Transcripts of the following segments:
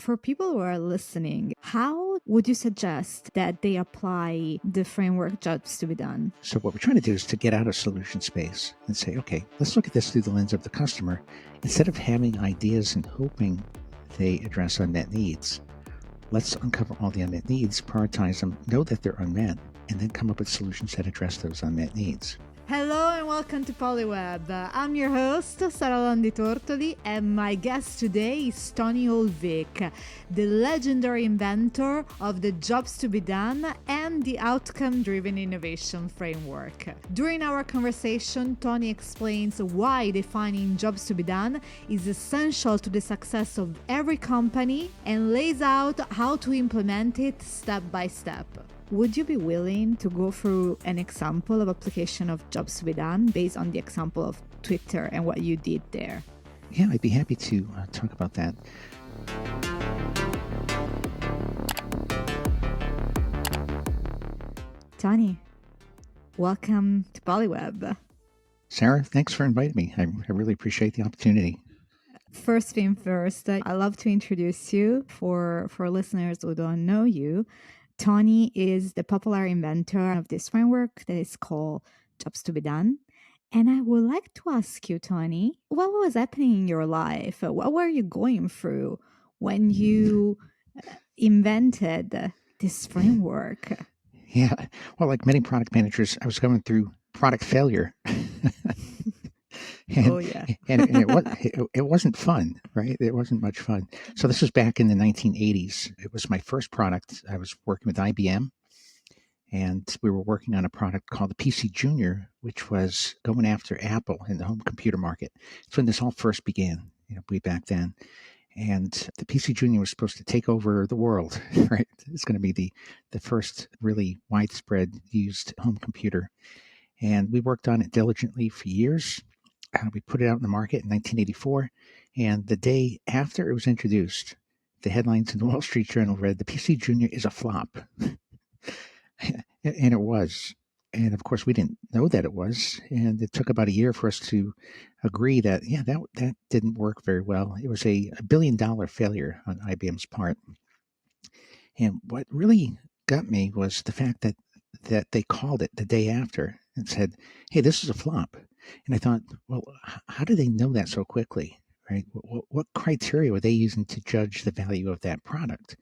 For people who are listening, how would you suggest that they apply the framework jobs to be done? So what we're trying to do is to get out of solution space and say, okay, let's look at this through the lens of the customer. Instead of having ideas and hoping they address unmet needs, let's uncover all the unmet needs, prioritize them, know that they're unmet, and then come up with solutions that address those unmet needs. Hello and welcome to Polyweb. I'm your host, Sara Landi Tortoli, and my guest today is Tony Ulwick, the legendary inventor of the jobs to be done and the outcome-driven innovation framework. During our conversation, Tony explains why defining jobs to be done is essential to the success of every company and lays out how to implement it step by step. Would you be willing to go through an example of application of jobs to be done based on the example of Twitter and what you did there? Yeah, I'd be happy to talk about that. Tony, welcome to Polyweb. Sarah, thanks for inviting me. I really appreciate the opportunity. First thing first, I love to introduce you for listeners who don't know you. Tony is the popular inventor of this framework that is called Jobs to be Done. And I would like to ask you, Tony, what was happening in your life? What were you going through when you invented this framework? Yeah, well, like many product managers, I was going through product failure. And, oh, yeah. and it wasn't fun, right? It wasn't much fun. So this was back in the 1980s. It was my first product. I was working with IBM, and we were working on a product called the PC Junior, which was going after Apple in the home computer market. It's when this all first began, way back then. And the PC Junior was supposed to take over the world, right? It's going to be the first really widespread used home computer. And we worked on it diligently for years. We put it out in the market in 1984, and the day after it was introduced, the headlines in the Wall Street Journal read, "The PC Junior is a flop." And it was. And of course, we didn't know that it was. And it took about a year for us to agree that, that didn't work very well. It was a $1 billion failure on IBM's part. And what really got me was the fact that they called it the day after and said, "Hey, this is a flop." And I thought, well, how do they know that so quickly, right? What criteria were they using to judge the value of that product?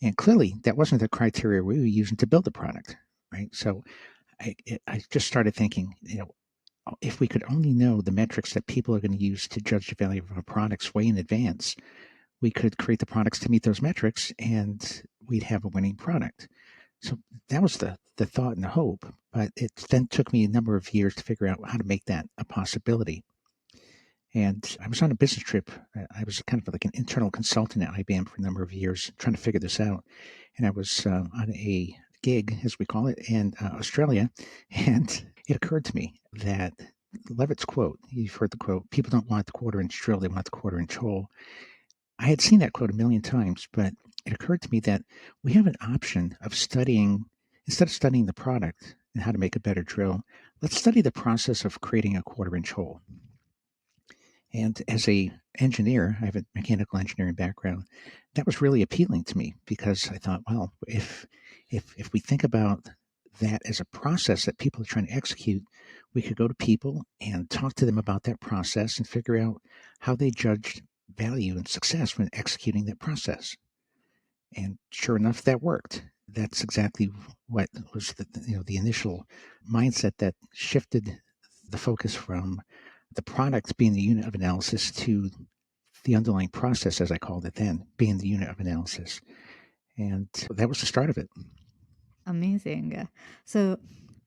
And clearly, that wasn't the criteria we were using to build the product, right? So I just started thinking, if we could only know the metrics that people are going to use to judge the value of our products way in advance, we could create the products to meet those metrics, and we'd have a winning product. So that was the thought and the hope, but it then took me a number of years to figure out how to make that a possibility. And I was on a business trip. I was kind of like an internal consultant at IBM for a number of years trying to figure this out. And I was on a gig, as we call it, in Australia. And it occurred to me that Levitt's quote, you've heard the quote, "People don't want the quarter-inch drill, they want the quarter-inch hole." I had seen that quote a million times, but it occurred to me that we have an option of studying, instead of studying the product and how to make a better drill, let's study the process of creating a quarter-inch hole. And as a engineer, I have a mechanical engineering background, that was really appealing to me because I thought, well, if we think about that as a process that people are trying to execute, we could go to people and talk to them about that process and figure out how they judged value and success when executing that process. And sure enough, that worked. That's exactly what was the initial mindset that shifted the focus from the product being the unit of analysis to the underlying process, as I called it then, being the unit of analysis. And that was the start of it. Amazing. So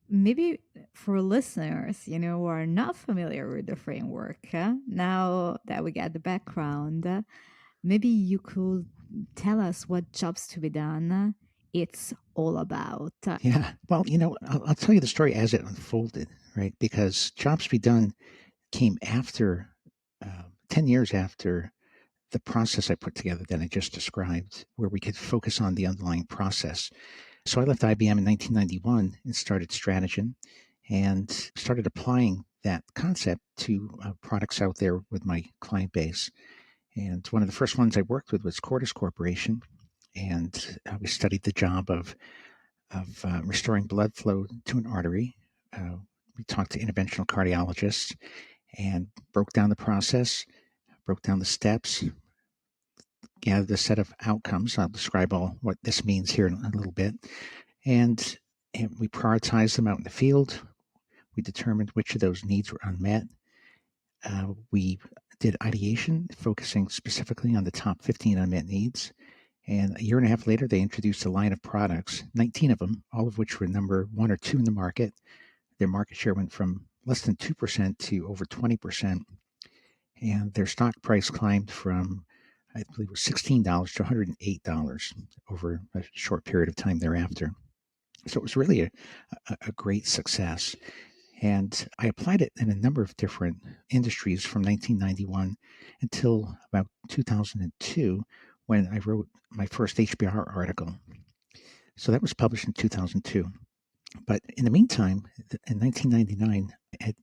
maybe for listeners, who are not familiar with the framework, now that we get the background, maybe you could tell us what jobs to be done it's all about. Yeah. Well, I'll tell you the story as it unfolded, right? Because jobs to be done came after 10 years after the process I put together that I just described, where we could focus on the underlying process. So I left IBM in 1991 and started Strategyn and started applying that concept to products out there with my client base. And one of the first ones I worked with was Cordis Corporation. And we studied the job of restoring blood flow to an artery. We talked to interventional cardiologists and broke down the process, broke down the steps, gathered a set of outcomes. I'll describe all what this means here in a little bit. And we prioritized them out in the field. We determined which of those needs were unmet. We did ideation, focusing specifically on the top 15 unmet needs. And a year and a half later, they introduced a line of products, 19 of them, all of which were number 1 or 2 in the market. Their market share went from less than 2% to over 20%. And their stock price climbed from, I believe it was $16 to $108 over a short period of time thereafter. So it was really a great success. And I applied it in a number of different industries from 1991 until about 2002, when I wrote my first HBR article. So that was published in 2002. But in the meantime, in 1999,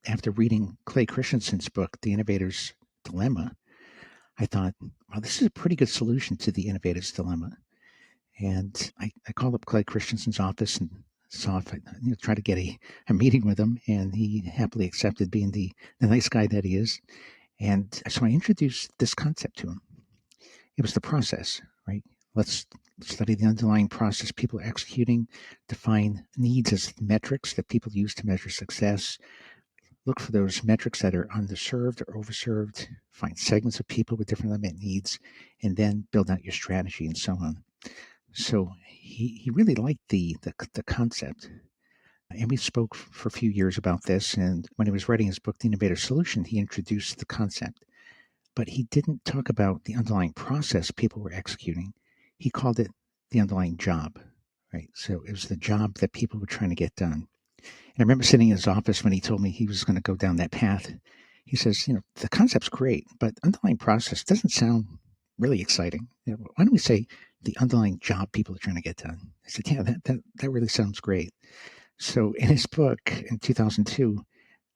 after reading Clay Christensen's book, The Innovator's Dilemma, I thought, well, this is a pretty good solution to the innovator's dilemma. And I called up Clay Christensen's office and saw if I try to get a meeting with him, and he happily accepted, being the nice guy that he is. And so I introduced this concept to him. It was the process, right? Let's study the underlying process people are executing, define needs as metrics that people use to measure success, look for those metrics that are underserved or overserved, find segments of people with different unmet needs, and then build out your strategy and so on. So he really liked the concept. And we spoke for a few years about this. And when he was writing his book, The Innovator Solution, he introduced the concept. But he didn't talk about the underlying process people were executing. He called it the underlying job, right? So it was the job that people were trying to get done. And I remember sitting in his office when he told me he was going to go down that path. He says, the concept's great, but underlying process doesn't sound really exciting. Why don't we say the underlying job people are trying to get done? I said, yeah, that really sounds great. So in his book in 2002,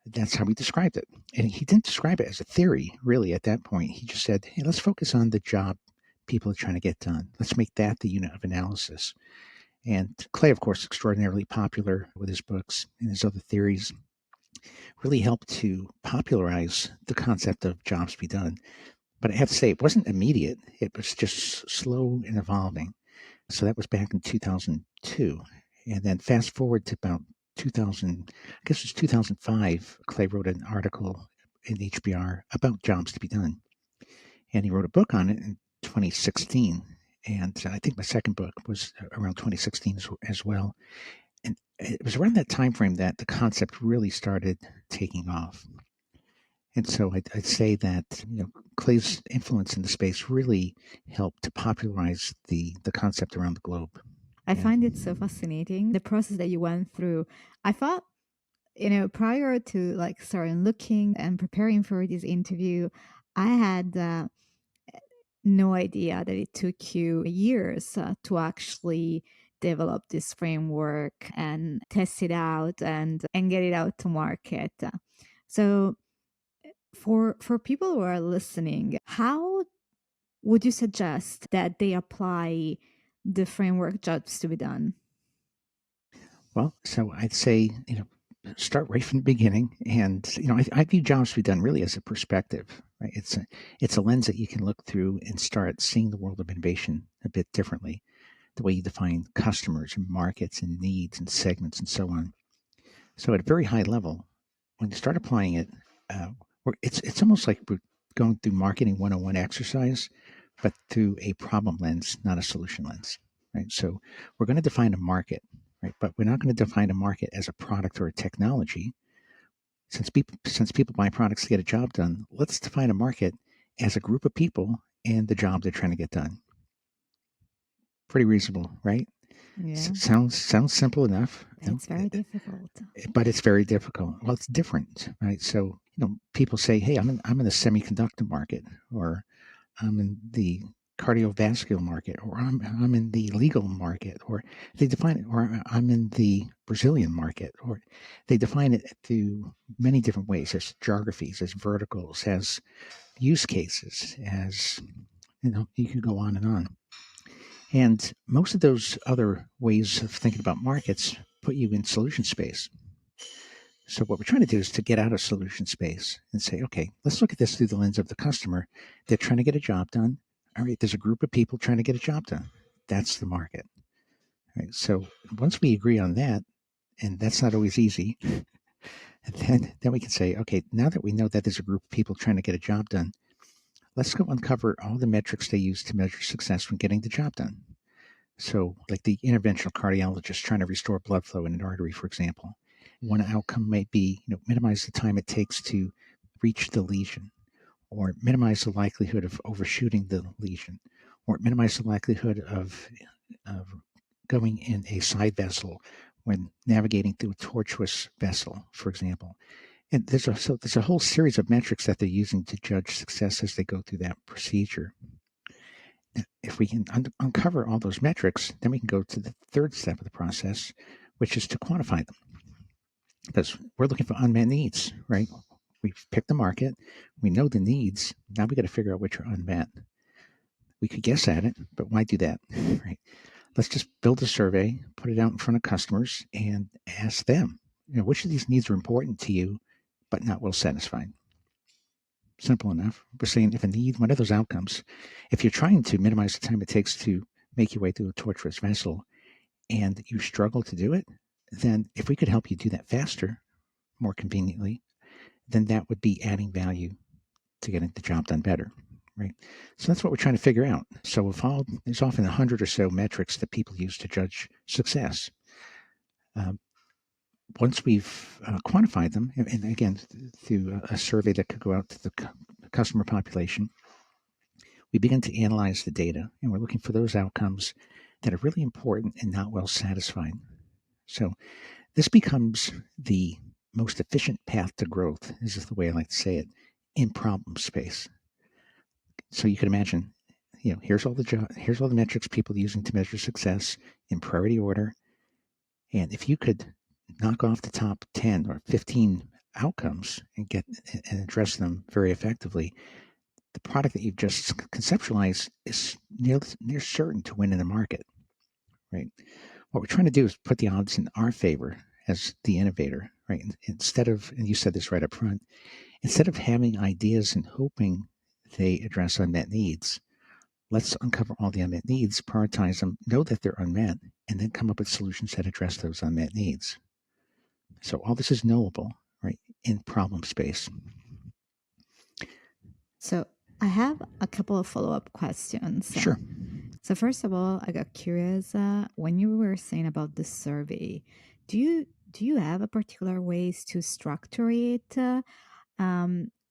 that's how he described it. And he didn't describe it as a theory, really, at that point. He just said, hey, let's focus on the job people are trying to get done. Let's make that the unit of analysis. And Clay, of course, extraordinarily popular with his books and his other theories, really helped to popularize the concept of jobs to be done. But I have to say, it wasn't immediate. It was just slow and evolving. So that was back in 2002. And then fast forward to about 2000, I guess it was 2005, Clay wrote an article in HBR about jobs to be done. And he wrote a book on it in 2016. And I think my second book was around 2016 as well. And it was around that time frame that the concept really started taking off. And so I'd say that Clay's influence in the space really helped to popularize the concept around the globe. I find it so fascinating, the process that you went through. I thought, prior to starting looking and preparing for this interview, I had no idea that it took you years to actually develop this framework and test it out and get it out to market. So for people who are listening, how would you suggest that they apply the framework jobs to be done? Well, so I'd say, start right from the beginning. And, I view jobs to be done really as a perspective, right? It's a lens that you can look through and start seeing the world of innovation a bit differently, the way you define customers and markets and needs and segments and so on. So at a very high level, when you start applying it, it's almost like we're going through marketing 101 exercise, but through a problem lens, not a solution lens, right? So we're going to define a market, right? But we're not going to define a market as a product or a technology. Since people buy products to get a job done, let's define a market as a group of people and the job they're trying to get done. Pretty reasonable, right? Yeah. Sounds simple enough. It's very difficult. But it's very difficult. Well, it's different, right? So, people say, hey, I'm in the semiconductor market, or I'm in the cardiovascular market, or I'm in the legal market, or they define it, or I'm in the Brazilian market, or they define it through many different ways. There's geographies, there's verticals, has use cases, as you could go on and on. And most of those other ways of thinking about markets put you in solution space. So what we're trying to do is to get out of solution space and say, okay, let's look at this through the lens of the customer. They're trying to get a job done. All right, there's a group of people trying to get a job done. That's the market. All right, so once we agree on that, and that's not always easy, then we can say, okay, now that we know that there's a group of people trying to get a job done, let's go uncover all the metrics they use to measure success when getting the job done. So like the interventional cardiologist trying to restore blood flow in an artery, for example. One outcome might be, minimize the time it takes to reach the lesion, or minimize the likelihood of overshooting the lesion, or minimize the likelihood of going in a side vessel when navigating through a tortuous vessel, for example. And there's a whole series of metrics that they're using to judge success as they go through that procedure. If we can uncover all those metrics, then we can go to the third step of the process, which is to quantify them. Because we're looking for unmet needs, right? We've picked the market. We know the needs. Now we got to figure out which are unmet. We could guess at it, but why do that, right? Let's just build a survey, put it out in front of customers, and ask them, which of these needs are important to you, but not well satisfied. Simple enough. We're saying if a need, one of those outcomes, if you're trying to minimize the time it takes to make your way through a tortuous vessel and you struggle to do it, then if we could help you do that faster, more conveniently, then that would be adding value to getting the job done better, right? So that's what we're trying to figure out. So there's often 100 or so metrics that people use to judge success. Once we've quantified them, and again, through a survey that could go out to the customer population, we begin to analyze the data, and we're looking for those outcomes that are really important and not well satisfied. So this becomes the most efficient path to growth, this is the way I like to say it, in problem space. So you can imagine, here's all the metrics people are using to measure success in priority order. And if you could knock off the top 10 or 15 outcomes and address them very effectively, the product that you've just conceptualized is near certain to win in the market, right? What we're trying to do is put the odds in our favor as the innovator, right? Instead of, and you said this right up front, instead of having ideas and hoping they address unmet needs, let's uncover all the unmet needs, prioritize them, know that they're unmet, and then come up with solutions that address those unmet needs. So all this is knowable, right, in problem space. So I have a couple of follow-up questions. Sure. So first of all, I got curious when you were saying about the survey. Do you have a particular ways to structure it?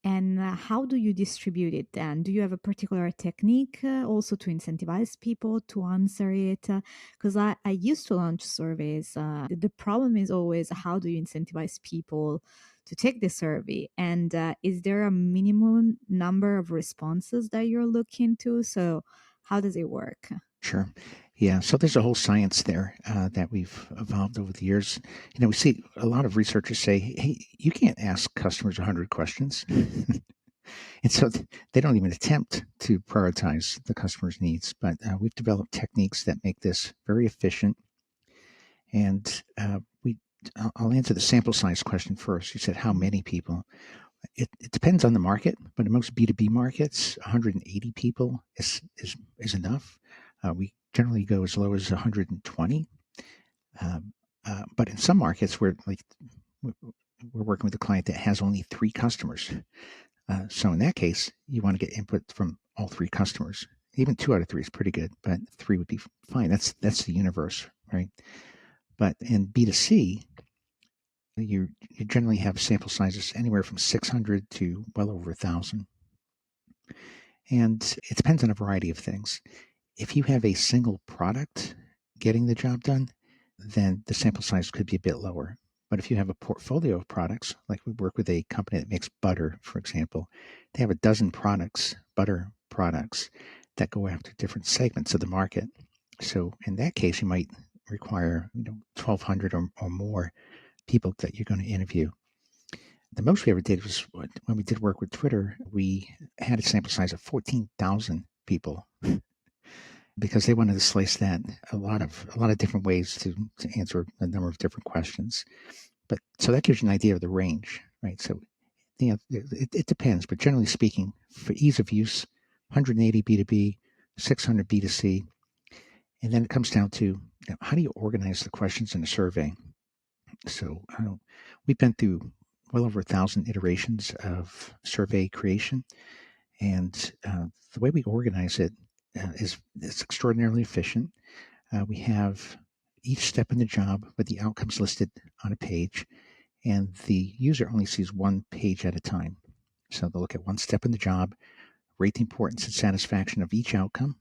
And how do you distribute it then? Do you have a particular technique also to incentivize people to answer it? Because I used to launch surveys. The problem is always how do you incentivize people to take the survey? And is there a minimum number of responses that you're looking to? So how does it work? Sure. Yeah. So there's a whole science there that we've evolved over the years. We see a lot of researchers say, hey, you can't ask customers 100 questions. And so they don't even attempt to prioritize the customer's needs. But we've developed techniques that make this very efficient. And I'll answer the sample size question first. You said how many people? It depends on the market, but in most B2B markets, 180 people is enough. We generally go as low as 120. But in some markets where we're working with a client that has only 3 customers. So in that case, you want to get input from all 3 customers. Even 2 out of 3 is pretty good, but 3 would be fine. That's the universe, right? But in B2C, you generally have sample sizes anywhere from 600 to well over 1,000. And it depends on a variety of things. If you have a single product getting the job done, then the sample size could be a bit lower. But if you have a portfolio of products, like we work with a company that makes butter, for example, they have a dozen butter products that go after different segments of the market. So in that case, you might require 1,200 or more people that you're going to interview. The most we ever did was when we did work with Twitter, we had a sample size of 14,000 people because they wanted to slice that a lot of different ways to answer a number of different questions. But so that gives you an idea of the range, right? So it depends, but generally speaking, for ease of use, 180 B2B, 600 B2C, and then it comes down to how do you organize the questions in a survey? So we've been through well over 1,000 iterations of survey creation, and the way we organize it is extraordinarily efficient. We have each step in the job with the outcomes listed on a page, and the user only sees one page at a time. So they'll look at one step in the job, rate the importance and satisfaction of each outcome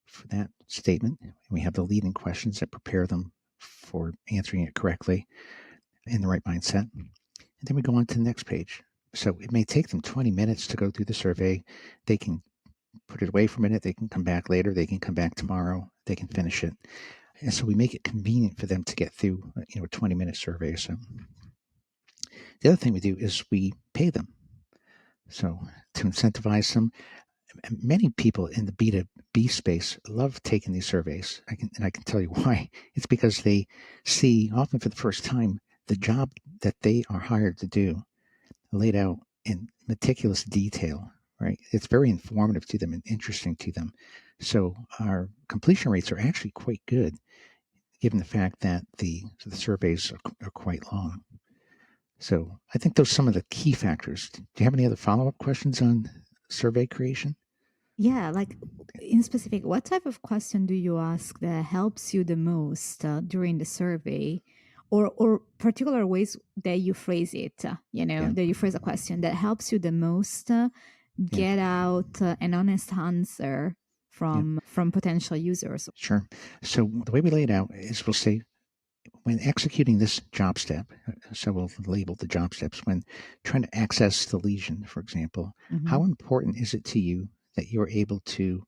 for that statement. And we have the leading questions that prepare them for answering it correctly in the right mindset. And then we go on to the next page. So it may take them 20 minutes to go through the survey. They can put it away for a minute. They can come back later. They can come back tomorrow. They can finish it. And so we make it convenient for them to get through, a 20-minute survey or so. The other thing we do is we pay them. So to incentivize them, many people in the B2B space love taking these surveys. I can tell you why. It's because they see, often for the first time, the job that they are hired to do laid out in meticulous detail, right? It's very informative to them and interesting to them. So our completion rates are actually quite good, given the fact that the surveys are quite long. So I think those are some of the key factors. Do you have any other follow-up questions on survey creation? Yeah, like in specific, what type of question do you ask that helps you the most during the survey, or particular ways that you phrase it? That you phrase a question that helps you the most get out an honest answer from potential users. Sure. So the way we lay it out is we'll say, when executing this job step, so we'll label the job steps, when trying to access the lesion, for example, how important is it to you that you're able to,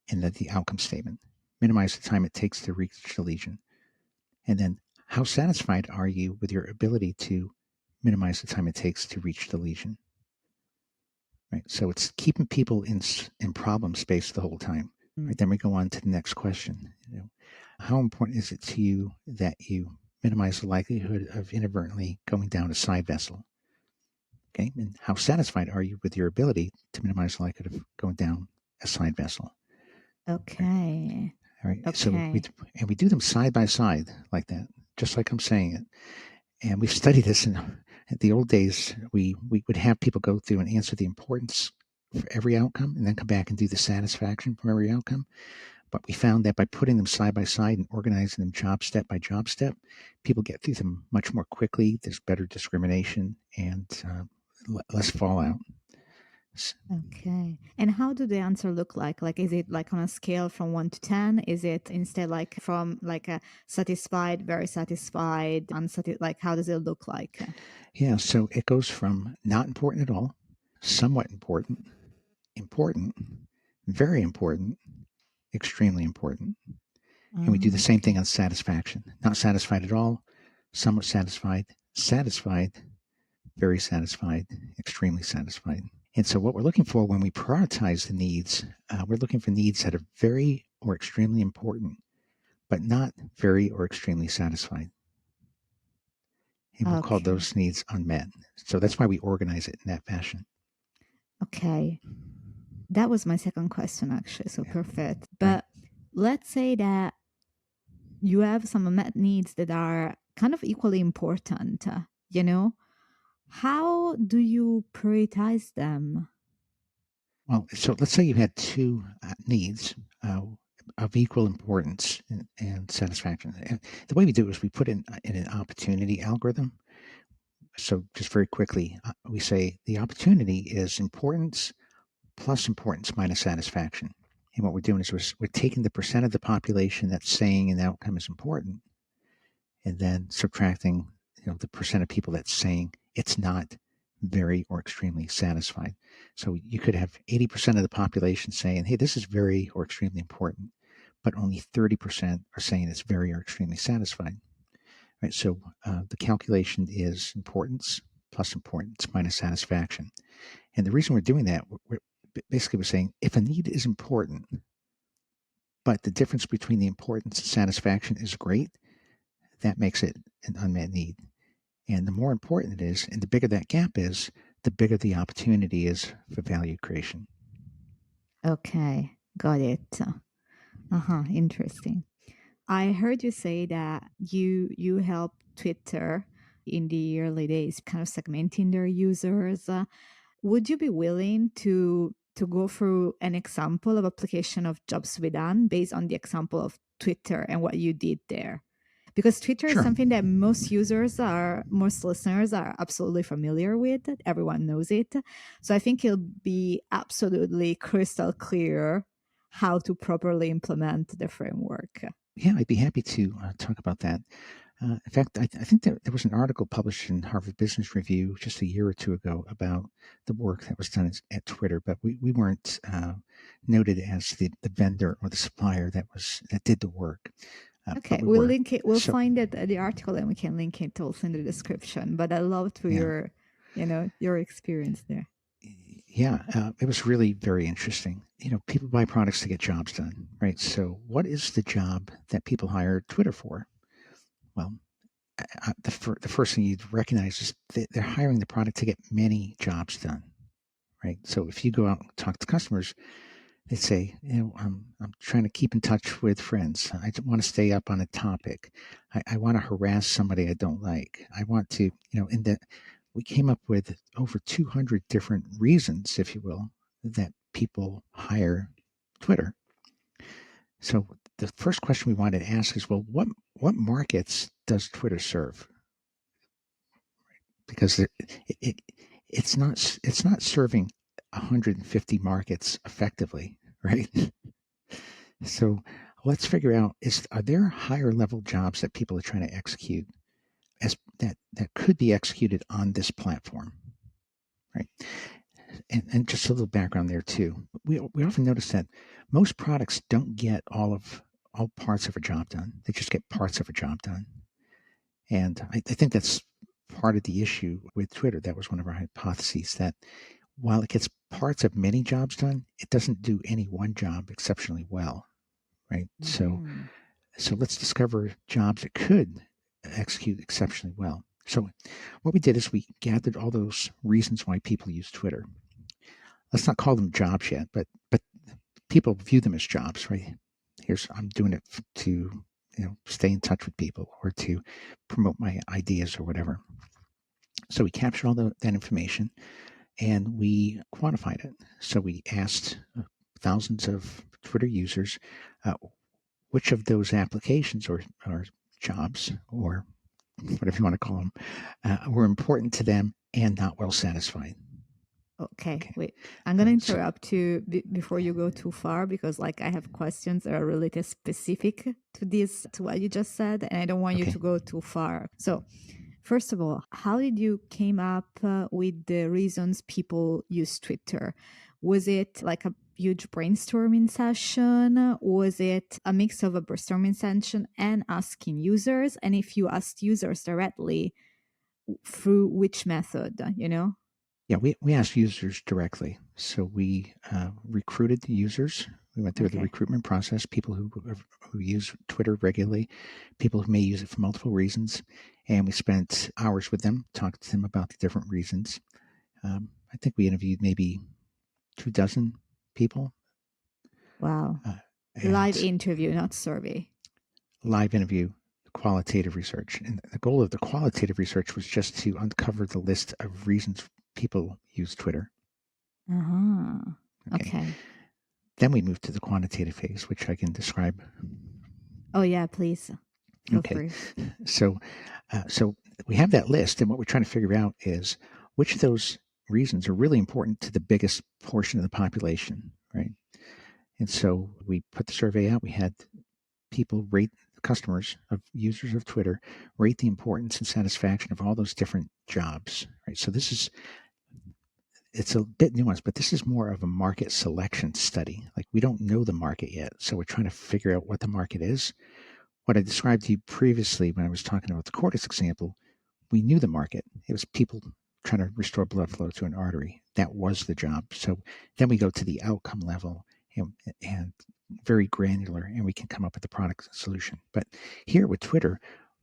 in the outcome statement, minimize the time it takes to reach the lesion? And then how satisfied are you with your ability to minimize the time it takes to reach the lesion? Right. So it's keeping people in problem space the whole time. Right. Then we go on to the next question. How important is it to you that you minimize the likelihood of inadvertently going down a side vessel? Okay. And how satisfied are you with your ability to minimize the likelihood of going down a side vessel? Okay. All right. Okay. So we do them side by side like that, just like I'm saying it. And we've studied this in the old days. We would have people go through and answer the importance for every outcome and then come back and do the satisfaction from every outcome. But we found that by putting them side by side and organizing them job step by job step, people get through them much more quickly. There's better discrimination and less fallout. Okay. And how do the answer look like? Like, is it like on a scale from 1 to 10? Is it instead like from like a satisfied, very satisfied, unsatisfied? Like, how does it look like? Yeah. So it goes from not important at all, somewhat important, important, very important, extremely important. And we do the same thing on satisfaction. Not satisfied at all, somewhat satisfied, satisfied, very satisfied, extremely satisfied. And so what we're looking for when we prioritize the needs, we're looking for needs that are very or extremely important, but not very or extremely satisfied. And we'll call those needs unmet. So that's why we organize it in that fashion. Okay. That was my second question, actually. So perfect. But let's say that you have some unmet needs that are kind of equally important, How do you prioritize them? Well, so let's say you had two needs of equal importance and satisfaction. And the way we do it is we put in an opportunity algorithm. So just very quickly, we say the opportunity is importance plus importance minus satisfaction. And what we're doing is we're taking the percent of the population that's saying an outcome is important, and then subtracting the percent of people that's saying it's not very or extremely satisfied. So you could have 80% of the population saying, hey, this is very or extremely important, but only 30% are saying it's very or extremely satisfied. Right. So the calculation is importance plus importance minus satisfaction. And the reason we're doing that, we're saying if a need is important, but the difference between the importance and satisfaction is great, that makes it an unmet need. And the more important it is, and the bigger that gap is, the bigger the opportunity is for value creation. Okay, got it. Interesting. I heard you say that you helped Twitter in the early days, kind of segmenting their users. Would you be willing to go through an example of application of jobs to be done based on the example of Twitter and what you did there? Because Twitter is something that most listeners are absolutely familiar with. Everyone knows it. So I think it'll be absolutely crystal clear how to properly implement the framework. Yeah, I'd be happy to talk about that. In fact, I think there was an article published in Harvard Business Review just a year or two ago about the work that was done at Twitter, but we weren't noted as the vendor or the supplier that did the work. Okay, we'll link it. We'll find it the article and we can link it also in the description. But I loved your experience there. Yeah, it was really very interesting. People buy products to get jobs done, right? So what is the job that people hire Twitter for? Well, the first thing you'd recognize is they're hiring the product to get many jobs done, right? So if you go out and talk to customers, they say, I'm trying to keep in touch with friends. I want to stay up on a topic. I want to harass somebody I don't like. I want to, we came up with over 200 different reasons, if you will, that people hire Twitter. So the first question we wanted to ask is, well, what markets does Twitter serve? Because it's not serving 150 markets effectively, right? So let's figure out, are there higher level jobs that people are trying to execute that could be executed on this platform, right? And just a little background there too. We often notice that most products don't get all parts of a job done. They just get parts of a job done. And I think that's part of the issue with Twitter. That was one of our hypotheses, that while it gets parts of many jobs done, it doesn't do any one job exceptionally well, right? Mm-hmm. So let's discover jobs it could execute exceptionally well. So what we did is we gathered all those reasons why people use Twitter. Let's not call them jobs yet, but people view them as jobs, right? I'm doing it to stay in touch with people or to promote my ideas or whatever. So we captured all that information and we quantified it. So we asked thousands of Twitter users which of those applications or jobs or whatever you want to call them were important to them and not well satisfied. Okay. Wait, I'm going to interrupt you before you go too far, because I have questions that are related specific to what you just said, and I don't want you to go too far. So first of all, how did you came up with the reasons people use Twitter? Was it like a huge brainstorming session? Was it a mix of a brainstorming session and asking users? And if you asked users directly, through which method, Yeah, we asked users directly. So we recruited the users. We went through the recruitment process, people who use Twitter regularly, people who may use it for multiple reasons. And we spent hours with them, talked to them about the different reasons. I think we interviewed maybe 24 people. Wow. Live interview, not survey. Live interview, qualitative research. And the goal of the qualitative research was just to uncover the list of reasons people use Twitter. Okay. Then we moved to the quantitative phase, which I can describe. Oh yeah, please. Feel free. So we have that list, and what we're trying to figure out is which of those reasons are really important to the biggest portion of the population, right? And so we put the survey out. We had people rate, customers of users of Twitter rate the importance and satisfaction of all those different jobs, right? So it's a bit nuanced, but this is more of a market selection study. Like, we don't know the market yet, so we're trying to figure out what the market is. What I described to you previously when I was talking about the Cortex example, we knew the market. It was people trying to restore blood flow to an artery. That was the job. So then we go to the outcome level and very granular, and we can come up with the product solution. But here with Twitter,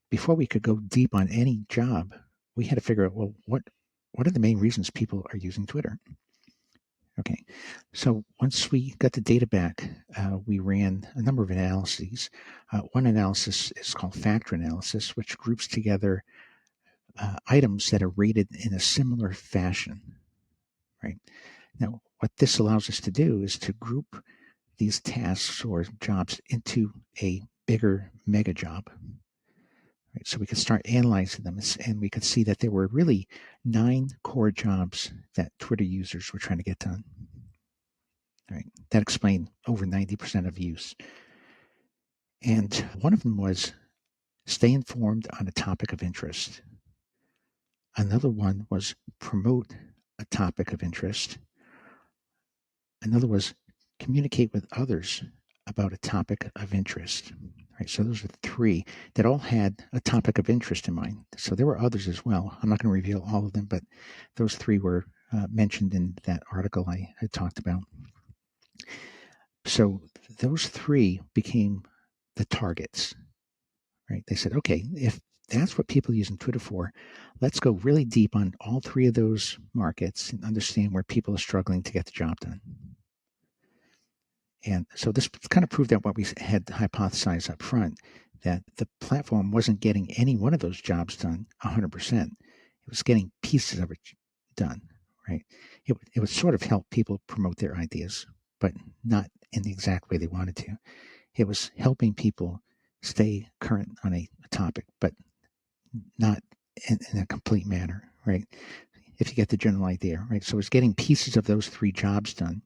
before we could go deep on any job, we had to figure out, well, what are the main reasons people are using Twitter? Okay, so once we got the data back, we ran a number of analyses. One analysis is called factor analysis, which groups together items that are rated in a similar fashion, right? Now, what this allows us to do is to group these tasks or jobs into a bigger mega job. Right? So we could start analyzing them, and we could see that there were really 9 core jobs that Twitter users were trying to get done. Right? That explained over 90% of use. And one of them was stay informed on a topic of interest. Another one was promote a topic of interest. Another was communicate with others about a topic of interest. Right, so those are 3 that all had a topic of interest in mind. So there were others as well. I'm not going to reveal all of them, but those 3 were mentioned in that article I had talked about. So those 3 became the targets. Right? They said, okay, if that's what people are using Twitter for, let's go really deep on all 3 of those markets and understand where people are struggling to get the job done. And so this kind of proved out what we had hypothesized up front, that the platform wasn't getting any one of those jobs done 100%. It was getting pieces of it done, right? It would sort of help people promote their ideas, but not in the exact way they wanted to. It was helping people stay current on a topic, but not in a complete manner, right? If you get the general idea, right? So it's getting pieces of those 3 jobs done.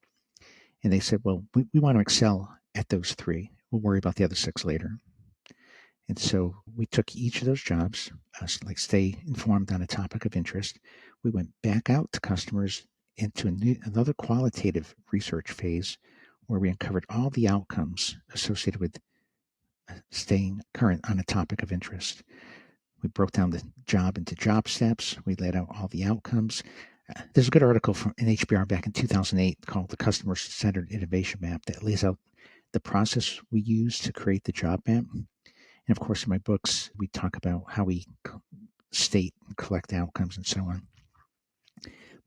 And they said, well, we want to excel at those 3. We'll worry about the other 6 later. And so we took each of those jobs, like stay informed on a topic of interest. We went back out to customers into another qualitative research phase where we uncovered all the outcomes associated with staying current on a topic of interest. We broke down the job into job steps. We laid out all the outcomes. There's a good article from in HBR back in 2008 called the Customer-Centered Innovation Map that lays out the process we use to create the job map. And of course, in my books, we talk about how we state and collect outcomes and so on.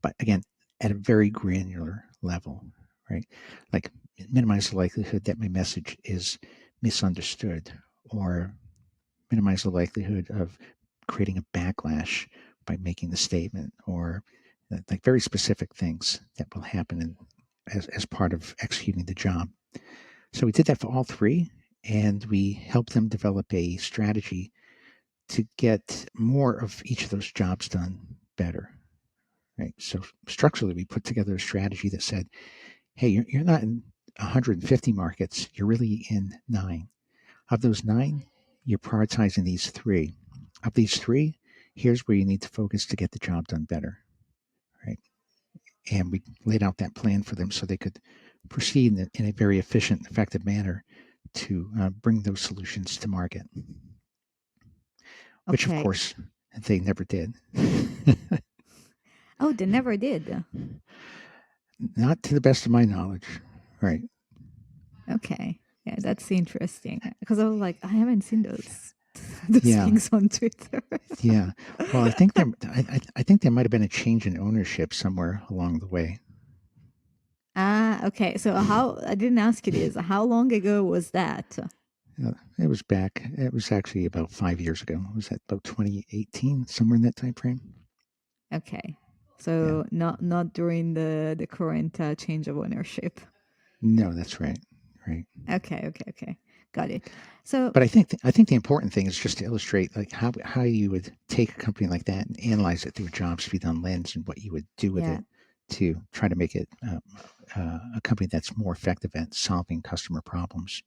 But again, at a very granular level, right? Like minimize the likelihood that my message is misunderstood, or minimize the likelihood of creating a backlash by making the statement, or like very specific things that will happen as part of executing the job. So we did that for all 3, and we helped them develop a strategy to get more of each of those jobs done better. Right? So structurally, we put together a strategy that said, hey, you're not in 150 markets, you're really in 9. Of those 9, you're prioritizing these 3. Of these 3, here's where you need to focus to get the job done better. Right? And we laid out that plan for them so they could proceed in a very efficient, effective manner to bring those solutions to market. Which, of course, they never did. Oh, they never did? Not to the best of my knowledge. Right. Okay. Yeah, that's interesting. Because I was like, I haven't seen those things on Twitter. Yeah. Well, I think there might have been a change in ownership somewhere along the way. Okay. So I didn't ask you this. How long ago was that? It was actually about 5 years ago. Was that about 2018, somewhere in that time frame? Okay. So not during the current change of ownership. No, that's right. Right. Okay. Got it. So, but I think the important thing is just to illustrate like how you would take a company like that and analyze it through a jobs to be done lens, and what you would do with it to try to make it a company that's more effective at solving customer problems.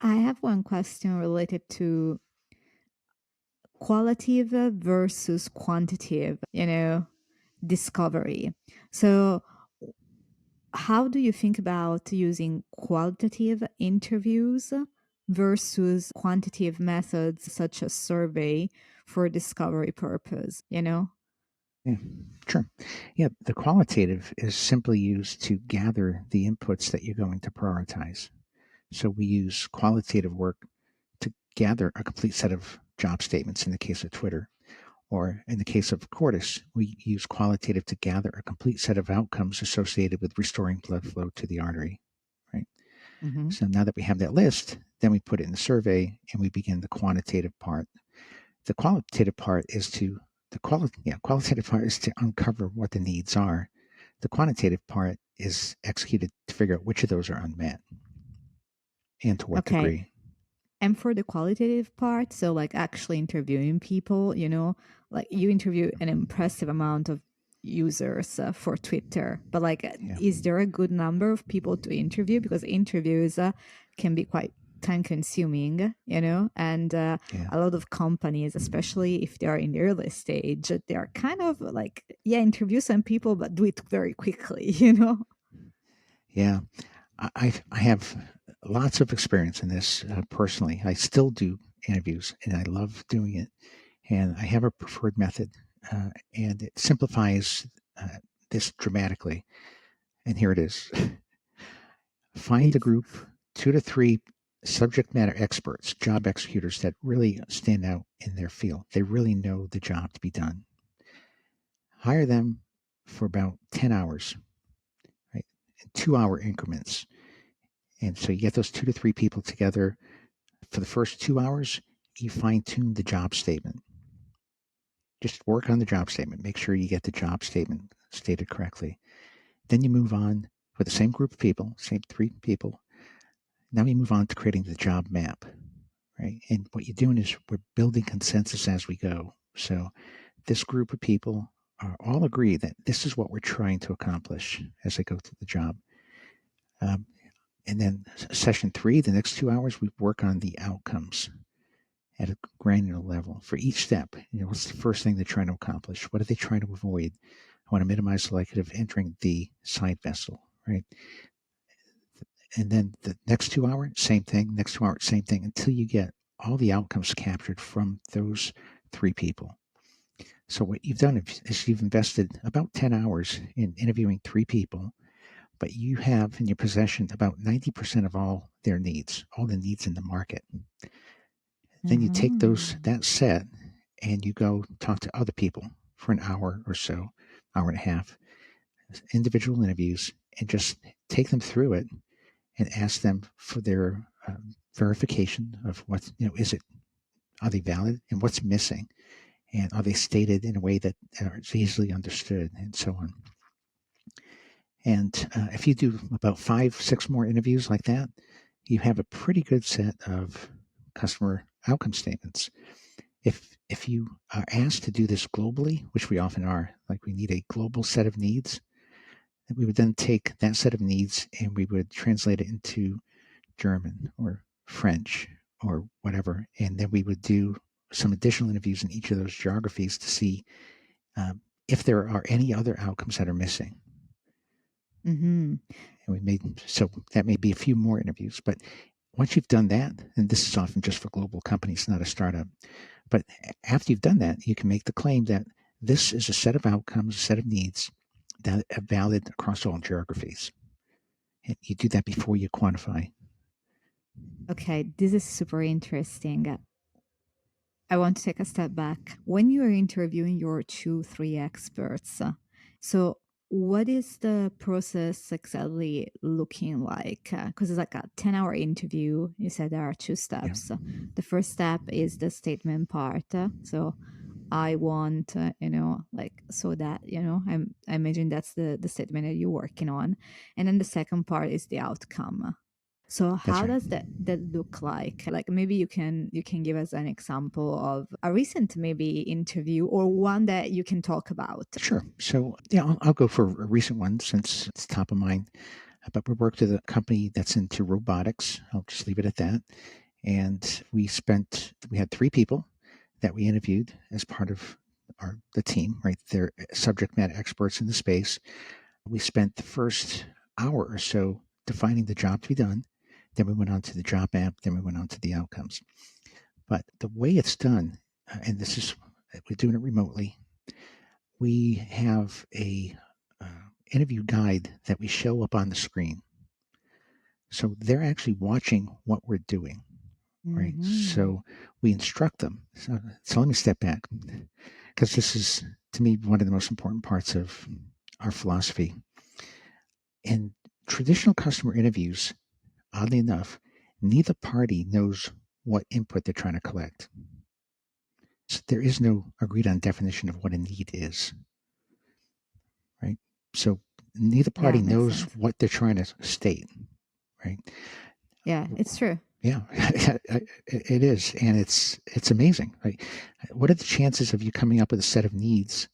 I have one question related to qualitative versus quantitative, discovery. So how do you think about using qualitative interviews versus quantitative methods such as survey for discovery purpose, Yeah, Yeah, sure. Yeah, the qualitative is simply used to gather the inputs that you're going to prioritize. So we use qualitative work to gather a complete set of job statements in the case of Twitter. Or in the case of Cordis, we use qualitative to gather a complete set of outcomes associated with restoring blood flow to the artery, right? Mm-hmm. So now that we have that list, then we put it in the survey and we begin the quantitative part. The qualitative part is to qualitative part is to uncover what the needs are. The quantitative part is executed to figure out which of those are unmet and to what Okay. degree. And for the qualitative part, so like actually interviewing people, like you interview an impressive amount of users for Twitter, but like, Yeah. is there a good number of people to interview? Because interviews can be quite time consuming, and Yeah. a lot of companies, especially if they are in the early stage, they are kind of like, yeah, interview some people, but do it very quickly, Yeah. I have lots of experience in this personally. I still do interviews and I love doing it. And I have a preferred method and it simplifies this dramatically. And here it is. Find a Please. group, 2 to 3 subject matter experts, job executors that really stand out in their field. They really know the job to be done. Hire them for about 10 hours, right? In 2 hour increments. And so you get those 2 to 3 people together. For the first 2 hours, you fine tune the job statement. Just work on the job statement. Make sure you get the job statement stated correctly. Then you move on with the same group of people, same 3 people. Now we move on to creating the job map, right? And what you're doing is we're building consensus as we go. So this group of people all agree that this is what we're trying to accomplish as they go through the job. And then session 3, the next 2 hours, we work on the outcomes at a granular level for each step. What's the first thing they're trying to accomplish? What are they trying to avoid? I want to minimize the likelihood of entering the side vessel, right? And then the next 2 hour, same thing, next 2 hour, same thing, until you get all the outcomes captured from those 3 people. So what you've done is you've invested about 10 hours in interviewing 3 people, but you have in your possession about 90% of all their needs, all the needs in the market. Then you take that set and you go talk to other people for an hour or so, hour and a half, individual interviews, and just take them through it and ask them for their verification of what, are they valid and what's missing? And are they stated in a way that is easily understood and so on? And if you do about 5-6 more interviews like that, you have a pretty good set of customer outcome statements. If you are asked to do this globally, which we often are, like we need a global set of needs, we would then take that set of needs and we would translate it into German or French or whatever, and then we would do some additional interviews in each of those geographies to see if there are any other outcomes that are missing. Mm-hmm. And so that may be a few more interviews, but once you've done that, and this is often just for global companies, not a startup, but after you've done that, you can make the claim that this is a set of outcomes, a set of needs that are valid across all geographies. And you do that before you quantify. Okay, this is super interesting. I want to take a step back. When you are interviewing your 2, 3 experts, so what is the process exactly looking like? Because it's like a 10-hour interview. You said there are 2 steps. Yeah. The first step is the statement part. So I want, like, so that, I imagine that's the statement that you're working on. And then the second part is the outcome. So That's how right. does that look like? Like maybe you can give us an example of a recent maybe interview or one that you can talk about. Sure. So yeah, I'll go for a recent one since it's top of mind. But we worked with a company that's into robotics. I'll just leave it at that. And we had 3 people that we interviewed as part of the team, right? They're subject matter experts in the space. We spent the first hour or so defining the job to be done. Then we went on to the job app. Then we went on to the outcomes. But the way it's done, and we're doing it remotely, we have a interview guide that we show up on the screen. So they're actually watching what we're doing, right? So we instruct them. So let me step back, because this is, to me, one of the most important parts of our philosophy. In traditional customer interviews, oddly enough, neither party knows what input they're trying to collect. So there is no agreed on definition of what a need is, right? So neither party knows what they're trying to state, right? Yeah, it's true. Yeah, it is. And it's amazing. Right? What are the chances of you coming up with a set of needs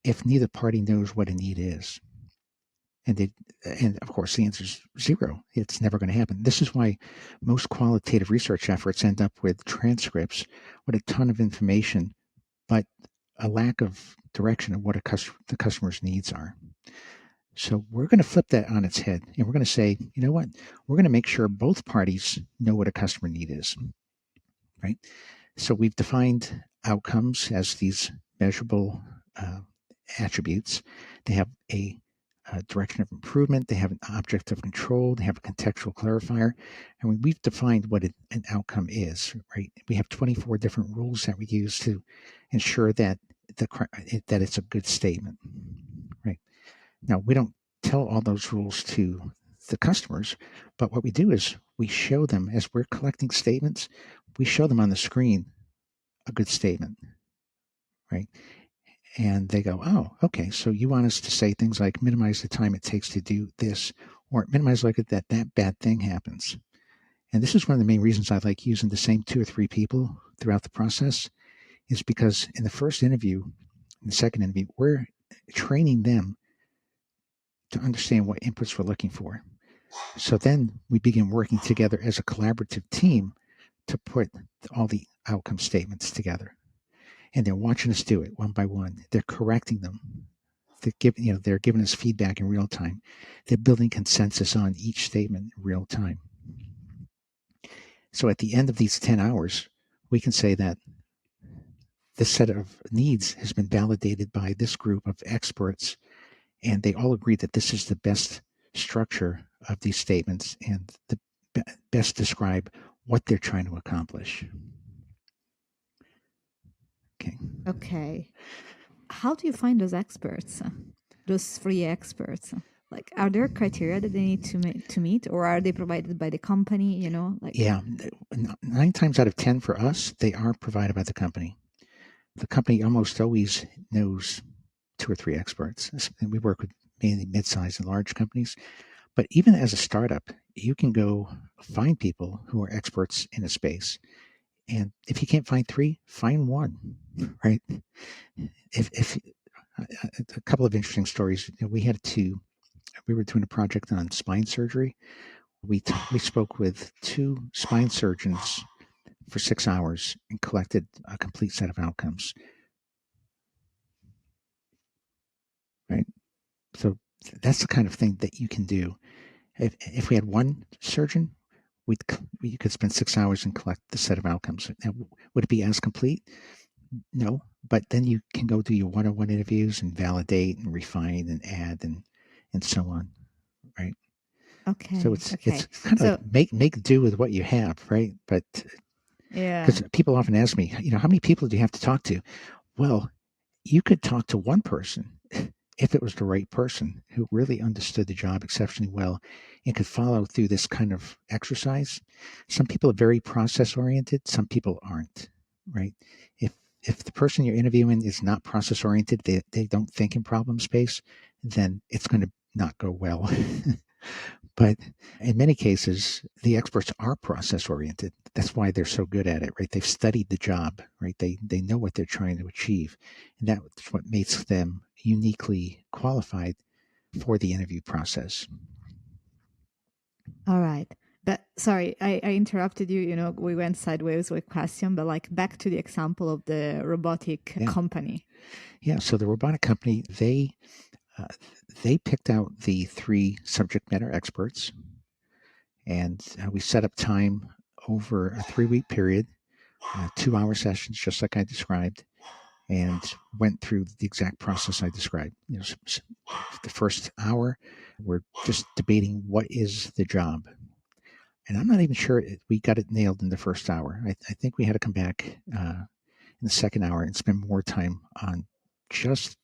if neither party knows what a need is? And of course, the answer is zero. It's never going to happen. This is why most qualitative research efforts end up with transcripts with a ton of information, but a lack of direction of what the customer's needs are. So we're going to flip that on its head, and we're going to say, you know what? We're going to make sure both parties know what a customer need is, right? So we've defined outcomes as these measurable attributes. They have a direction of improvement. They have an object of control. They have a contextual clarifier. And we've defined what an outcome is, right? We have 24 different rules that we use to ensure that that it's a good statement, right? Now, we don't tell all those rules to the customers, but what we do is we show them, as we're collecting statements, we show them on the screen a good statement, right? And they go, oh, okay, so you want us to say things like minimize the time it takes to do this, or minimize that bad thing happens. And this is one of the main reasons I like using the same 2 or 3 people throughout the process, is because in the first interview, in the second interview, we're training them to understand what inputs we're looking for. So then we begin working together as a collaborative team to put all the outcome statements together. And they're watching us do it one by one. They're correcting them. They're giving us feedback in real time. They're building consensus on each statement in real time. So at the end of these 10 hours, we can say that this set of needs has been validated by this group of experts, and they all agree that this is the best structure of these statements and the best describe what they're trying to accomplish. Okay. How do you find those experts, those 3 experts? Like, are there criteria that they need to meet, or are they provided by the company? Yeah, 9 times out of 10 for us, they are provided by the company. The company almost always knows 2 or 3 experts. And we work with mainly mid-sized and large companies. But even as a startup, you can go find people who are experts in a space. And if you can't find 3, find 1, right? If a couple of interesting stories. We were doing a project on spine surgery. We spoke with 2 spine surgeons for 6 hours and collected a complete set of outcomes. Right? So that's the kind of thing that you can do. If we had 1 surgeon, you could spend 6 hours and collect the set of outcomes. Now, would it be as complete? No, but then you can go do your one-on-one interviews and validate and refine and add and so on, right? Okay. So it's kind of like make do with what you have, right? But because people often ask me, how many people do you have to talk to? Well, you could talk to 1 person if it was the right person who really understood the job exceptionally well and could follow through this kind of exercise. Some people are very process oriented. Some people aren't, right? If the person you're interviewing is not process oriented, they don't think in problem space, then it's going to not go well. But in many cases, the experts are process oriented. That's why they're so good at it, right? They've studied the job, right? They know what they're trying to achieve. And that's what makes them uniquely qualified for the interview process. All right. But sorry, I interrupted you. We went sideways with question, but back to the example of the robotic company. Yeah. So the robotic company, they picked out the 3 subject matter experts, and we set up time over a 3-week period, 2-hour sessions, just like I described. and went through the exact process I described. The first hour, we're just debating what is the job. And I'm not even sure we got it nailed in the first hour. I think we had to come back in the second hour and spend more time on just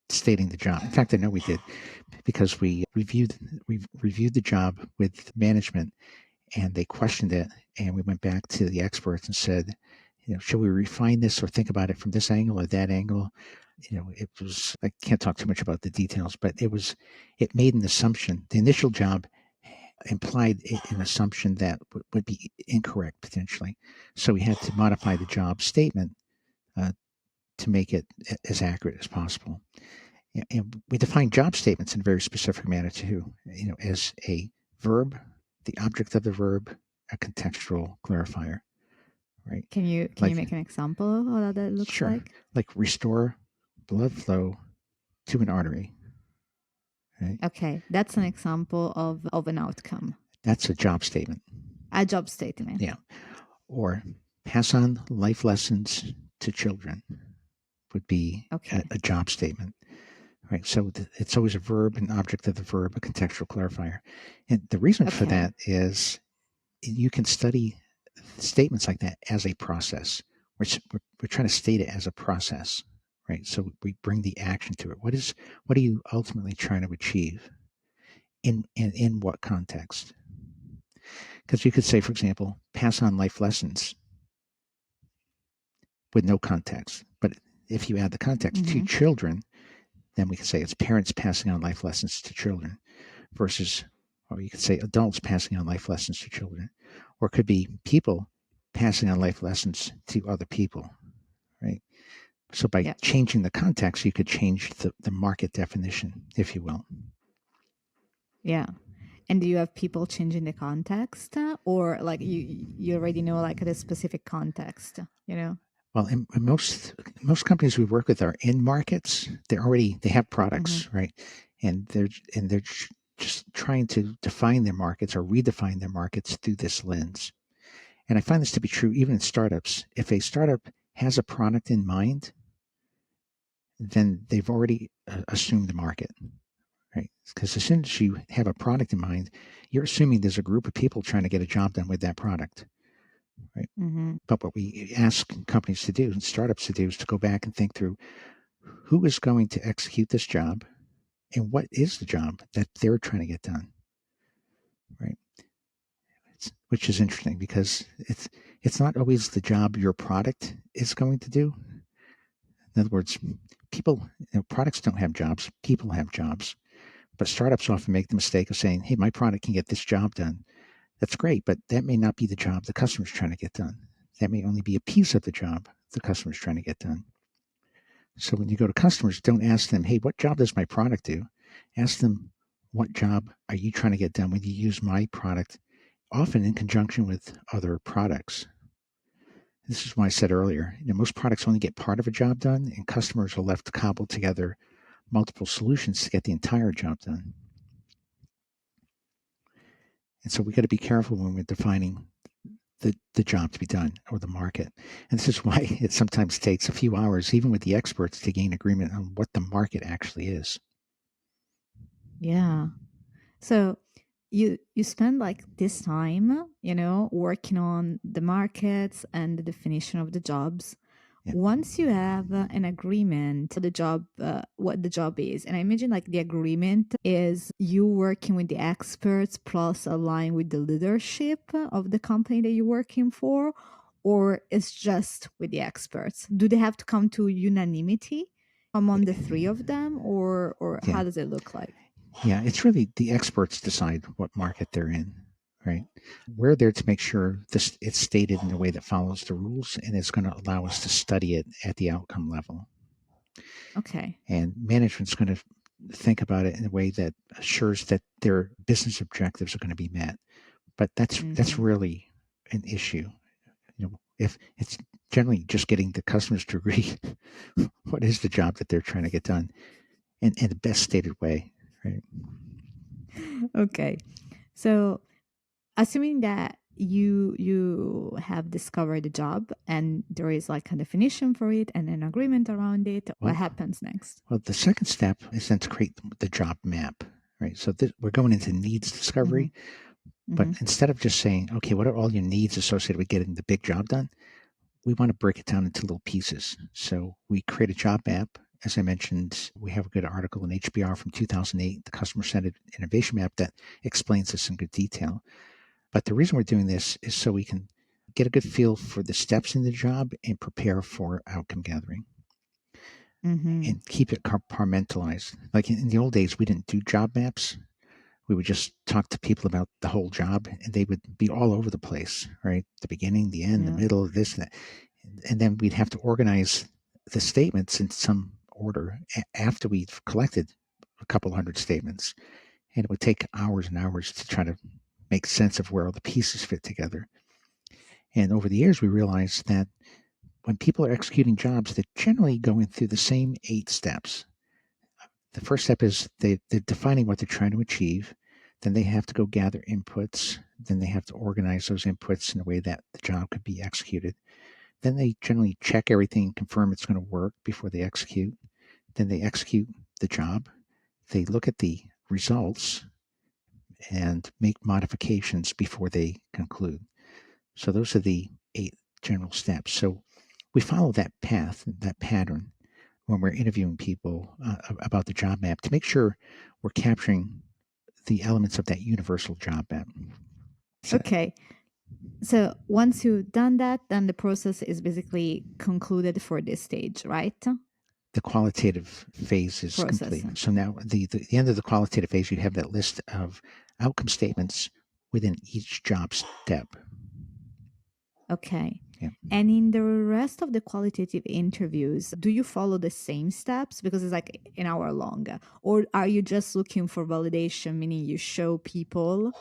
stating the job. In fact, I know we did, because we reviewed the job with management, and they questioned it, and we went back to the experts and said, should we refine this or think about it from this angle or that angle? It was, I can't talk too much about the details, but it made an assumption. The initial job implied an assumption that would be incorrect potentially. So we had to modify the job statement to make it as accurate as possible. And we define job statements in a very specific manner too, as a verb, the object of the verb, a contextual clarifier, right? Can you make an example of how that looks sure. like? Like restore blood flow to an artery. Right? Okay, that's an example of an outcome. That's a job statement. A job statement. Yeah. Or pass on life lessons to children would be a job statement. Right. So it's always a verb, an object of the verb, a contextual clarifier. And the reason for that is you can study statements like that as a process. We're trying to state it as a process, right? So we bring the action to it. What are you ultimately trying to achieve? In what context? Because you could say, for example, pass on life lessons with no context. But if you add the context to children, then we can say it's parents passing on life lessons to children versus, or you could say adults passing on life lessons to children, or it could be people passing on life lessons to other people, right? So by changing the context, you could change the market definition, if you will. Yeah. And do you have people changing the context, or like you already know like the specific context, Well, in most companies we work with are in markets. They have products, right? And they're just trying to define their markets or redefine their markets through this lens. And I find this to be true even in startups. If a startup has a product in mind, then they've already assumed the market, right? Because as soon as you have a product in mind, you're assuming there's a group of people trying to get a job done with that product. Right. But what we ask companies to do and startups to do is to go back and think through who is going to execute this job and what is the job that they're trying to get done. Right. Which is interesting because it's not always the job your product is going to do. In other words, products don't have jobs, people have jobs. But startups often make the mistake of saying, hey, my product can get this job done. That's great, but that may not be the job the customer's trying to get done. That may only be a piece of the job the customer's trying to get done. So when you go to customers, don't ask them, hey, what job does my product do? Ask them, what job are you trying to get done when you use my product, often in conjunction with other products? This is why I said earlier, most products only get part of a job done, and customers are left to cobble together multiple solutions to get the entire job done. And so we got to be careful when we're defining the job to be done or the market. And this is why it sometimes takes a few hours, even with the experts, to gain agreement on what the market actually is. Yeah. So you spend like this time, working on the markets and the definition of the jobs. Yeah. Once you have an agreement for the job, what the job is, and I imagine like the agreement is you working with the experts plus align with the leadership of the company that you're working for, or it's just with the experts? Do they have to come to unanimity among the three of them, or how does it look like? Yeah, it's really the experts decide what market they're in, right? We're there to make sure it's stated in a way that follows the rules and it's going to allow us to study it at the outcome level. Okay. And management's going to think about it in a way that assures that their business objectives are going to be met. But that's really an issue. If it's generally just getting the customers to agree what is the job that they're trying to get done in the best stated way. Right. Okay. So assuming that you have discovered the job and there is like a definition for it and an agreement around it. What happens next? Well, the second step is then to create the job map, right? So we're going into needs discovery, but instead of just saying, okay, what are all your needs associated with getting the big job done? We want to break it down into little pieces. So we create a job map. As I mentioned, we have a good article in HBR from 2008, the Customer-Centered Innovation Map, that explains this in good detail. But the reason we're doing this is so we can get a good feel for the steps in the job and prepare for outcome gathering. And keep it compartmentalized. Like in the old days, we didn't do job maps. We would just talk to people about the whole job, and they would be all over the place, right? The beginning, the end, the middle, this, and that. And then we'd have to organize the statements in some order after we've collected a couple hundred statements. And it would take hours and hours to try to make sense of where all the pieces fit together. And over the years, we realized that when people are executing jobs, they're generally going through the same 8 steps. The first step is they're defining what they're trying to achieve. Then they have to go gather inputs. Then they have to organize those inputs in a way that the job could be executed. Then they generally check everything, confirm it's going to work before they execute. Then they execute the job. They look at the results and make modifications before they conclude. So those are the 8 general steps. So we follow that path, that pattern, when we're interviewing people about the job map to make sure we're capturing the elements of that universal job map. Okay. So once you've done that, then the process is basically concluded for this stage, right? The qualitative phase is complete. So now the end of the qualitative phase, you have that list of outcome statements within each job step. Okay. Yeah. And in the rest of the qualitative interviews, do you follow the same steps? Because it's like an hour long. Or are you just looking for validation, meaning you show people,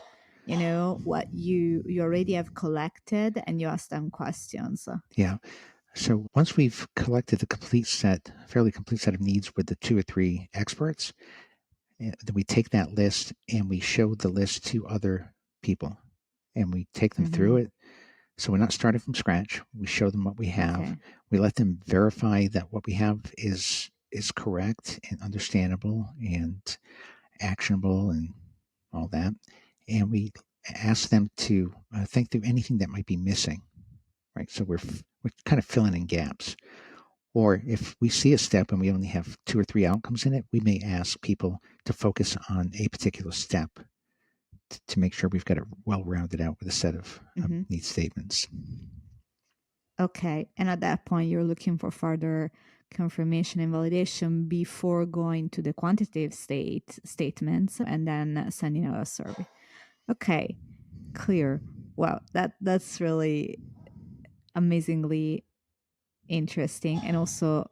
you know, what you already have collected and you ask them questions? Yeah. So once we've collected the fairly complete set of needs with the 2 or 3 experts, then we take that list and we show the list to other people and we take them through it. So we're not starting from scratch. We show them what we have. Okay. We let them verify that what we have is correct and understandable and actionable and all that. And we ask them to think through anything that might be missing, right? So we're kind of filling in gaps. Or if we see a step and we only have 2 or 3 outcomes in it, we may ask people to focus on a particular step to make sure we've got it well rounded out with a set of need statements. Okay. And at that point, you're looking for further confirmation and validation before going to the quantitative statements and then sending out a survey. Okay. Clear. Wow. That's really amazingly interesting. And also,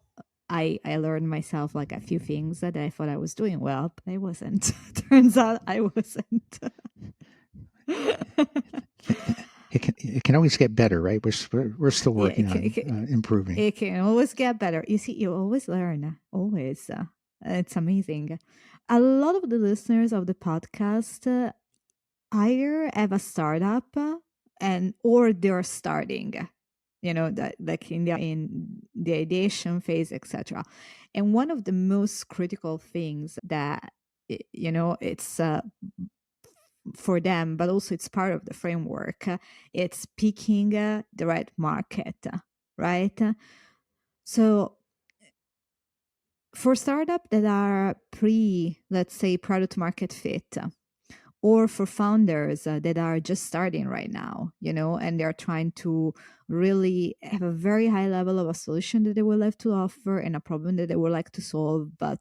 I learned myself like a few things that I thought I was doing well, but I wasn't. Turns out I wasn't. It can always get better, right? We're still working on improving. It can always get better. You see, you always learn. Always. It's amazing. A lot of the listeners of the podcast either have a startup or they're starting. You know, that like in the ideation phase, etc. And one of the most critical things that you know it's for them, but also it's part of the framework. It's picking the right market, right? So for startups that are let's say, product market fit, or for founders that are just starting right now, you know, and they're trying to really have a very high level of a solution that they would like to offer and a problem that they would like to solve, but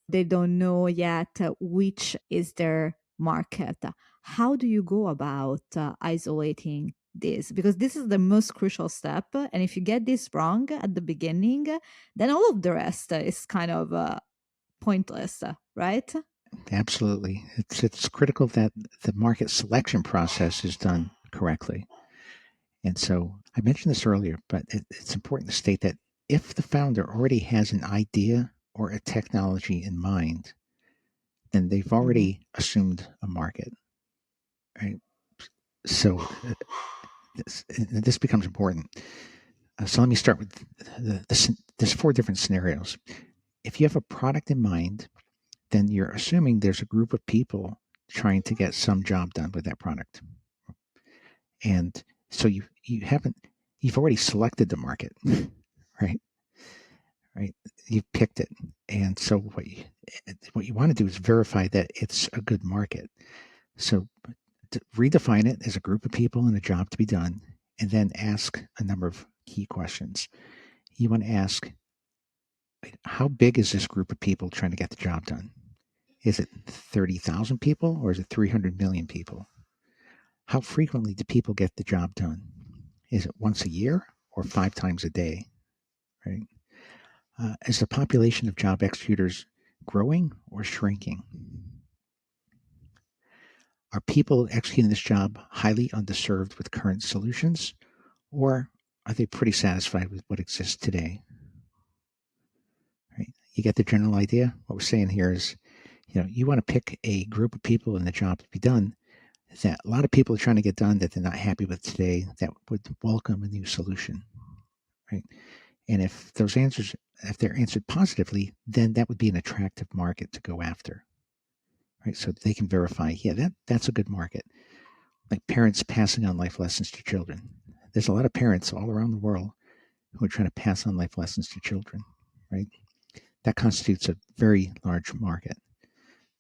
they don't know yet which is their market. How do you go about isolating this? Because this is the most crucial step. And if you get this wrong at the beginning, then all of the rest is kind of pointless, right? Absolutely. It's critical that the market selection process is done correctly. And so I mentioned this earlier, but it's important to state that if the founder already has an idea or a technology in mind, then they've already assumed a market, right? So this becomes important. So let me start with there's 4 different scenarios. If you have a product in mind, then you're assuming there's a group of people trying to get some job done with that product. And so you've already selected the market, right? Right. You've picked it. And so what you want to do is verify that it's a good market. So to redefine it as a group of people and a job to be done, and then ask a number of key questions. You want to ask, how big is this group of people trying to get the job done? Is it 30,000 people or is it 300 million people? How frequently do people get the job done? Is it once a year or 5 times a day? Right? Is the population of job executors growing or shrinking? Are people executing this job highly underserved with current solutions, or are they pretty satisfied with what exists today? Right? You get the general idea? What we're saying here is, you want to pick a group of people in the job to be done that a lot of people are trying to get done that they're not happy with today that would welcome a new solution, right? And if they're answered positively, then that would be an attractive market to go after, right? So they can verify, that's a good market. Like parents passing on life lessons to children. There's a lot of parents all around the world who are trying to pass on life lessons to children, right? That constitutes a very large market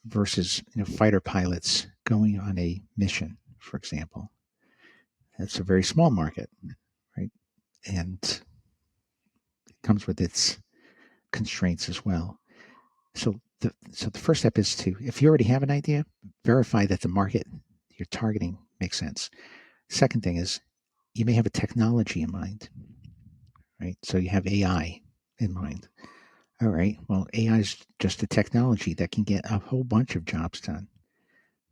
versus fighter pilots going on a mission, for example. That's a very small market, right? And it comes with its constraints as well. So the first step is to, if you already have an idea, verify that the market you're targeting makes sense. Second thing is, you may have a technology in mind, right? So you have AI in mind. All right, well, AI is just a technology that can get a whole bunch of jobs done.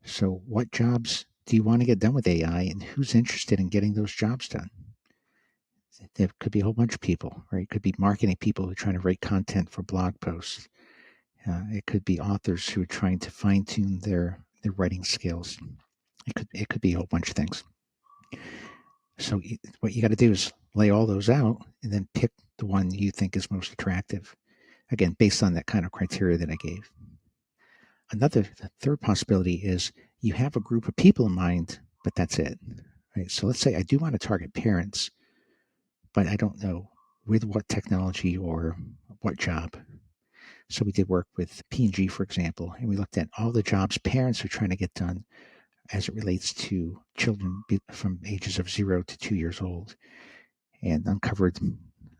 So what jobs do you want to get done with AI, and who's interested in getting those jobs done? There could be a whole bunch of people, right? It could be marketing people who are trying to write content for blog posts. It could be authors who are trying to fine tune their writing skills. It could be a whole bunch of things. So what you got to do is lay all those out and then pick the one you think is most attractive. Again, based on that kind of criteria that I gave. The third possibility is you have a group of people in mind, but that's it. Right? So let's say I do want to target parents, but I don't know with what technology or what job. So we did work with P&G, for example, and we looked at all the jobs parents are trying to get done as it relates to children from ages of 0 to 2 years old, and uncovered,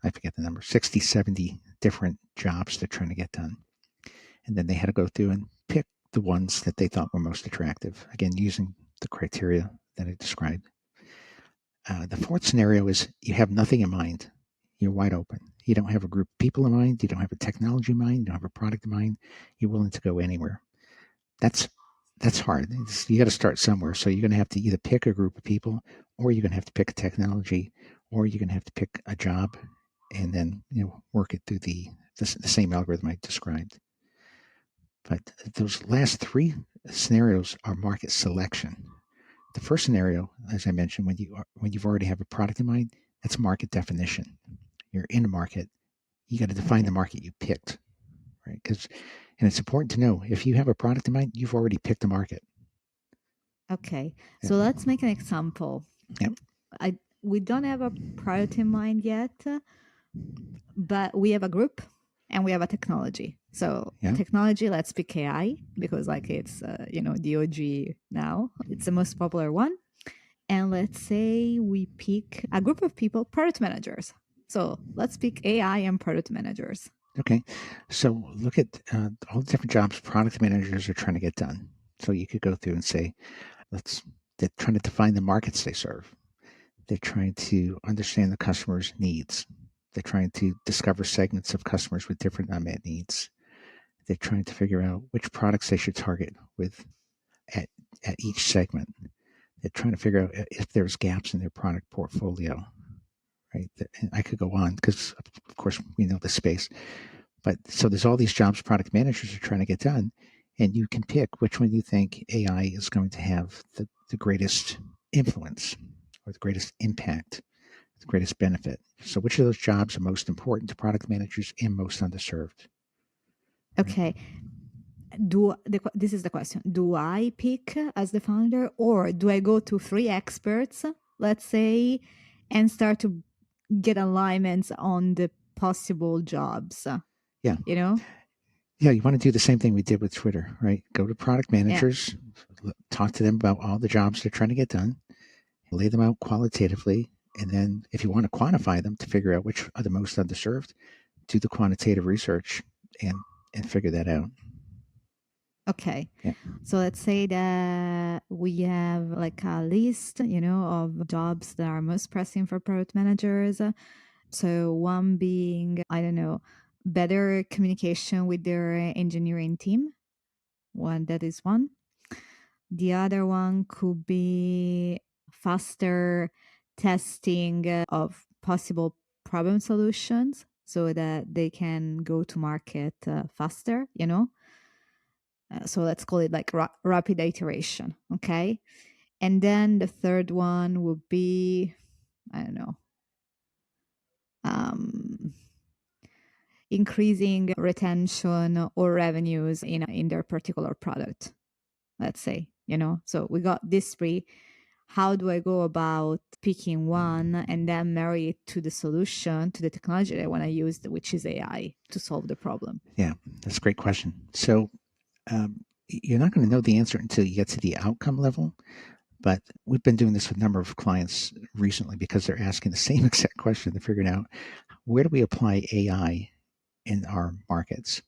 I forget the number, 60, 70 different jobs they're trying to get done. And then they had to go through and pick the ones that they thought were most attractive, again, using the criteria that I described. The fourth scenario is you have nothing in mind. You're wide open. You don't have a group of people in mind. You don't have a technology in mind. You don't have a product in mind. You're willing to go anywhere. That's hard. You got to start somewhere. So you're going to have to either pick a group of people, or you're going to have to pick a technology, or you're going to have to pick a job, and then work it through the same algorithm I described. But those last 3 scenarios are market selection. The first scenario, as I mentioned, when you've already have a product in mind, that's market definition. You're in a market. You got to define the market you picked, right? And it's important to know, if you have a product in mind, you've already picked a market. Okay, so let's make an example. Yep. We don't have a product in mind yet, but we have a group and we have a technology. So technology, let's pick AI because it's the OG now. It's the most popular one. And let's say we pick a group of people, product managers. So let's pick AI and product managers. Okay, so look at all the different jobs product managers are trying to get done. So you could go through and say, they're trying to define the markets they serve. They're trying to understand the customer's needs. They're trying to discover segments of customers with different unmet needs. They're trying to figure out which products they should target with at each segment. They're trying to figure out if there's gaps in their product portfolio, right? And I could go on because, of course, we know the space. But so there's all these jobs product managers are trying to get done, and you can pick which one you think AI is going to have the greatest influence or the greatest impact, the greatest benefit. So which of those jobs are most important to product managers and most underserved? Okay. This is the question. Do I pick as the founder, or do I go to 3 experts, let's say, and start to get alignments on the possible jobs? Yeah. You know? Yeah, you want to do the same thing we did with Twitter, right? Go to product managers, talk to them about all the jobs they're trying to get done, lay them out qualitatively, and then if you want to quantify them to figure out which are the most underserved, do the quantitative research and figure that out. Okay. Yeah. So let's say that we have like a list, of jobs that are most pressing for product managers. So one being, I don't know, better communication with their engineering team. That is one. The other one could be faster testing of possible problem solutions so that they can go to market faster. So let's call it like rapid iteration. Okay. And then the third one would be, I don't know, increasing retention or revenues in their particular product, let's say. So we got these three. How do I go about picking one and then marry it to the solution, to the technology that I want to use, which is AI, to solve the problem? Yeah, that's a great question. So you're not going to know the answer until you get to the outcome level. But we've been doing this with a number of clients recently because they're asking the same exact question. They're figuring out, where do we apply AI in our markets?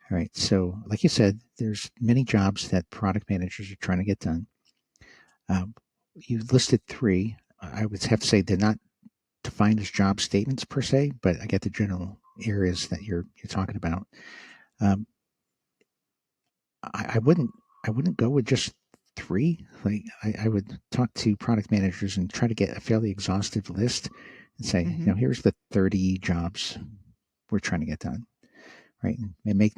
All right. So like you said, there's many jobs that product managers are trying to get done. You listed 3. I would have to say they're not defined as job statements per se, but I get the general areas that you're talking about. I wouldn't go with just 3. Like I would talk to product managers and try to get a fairly exhaustive list and say, here's the 30 jobs we're trying to get done, right? And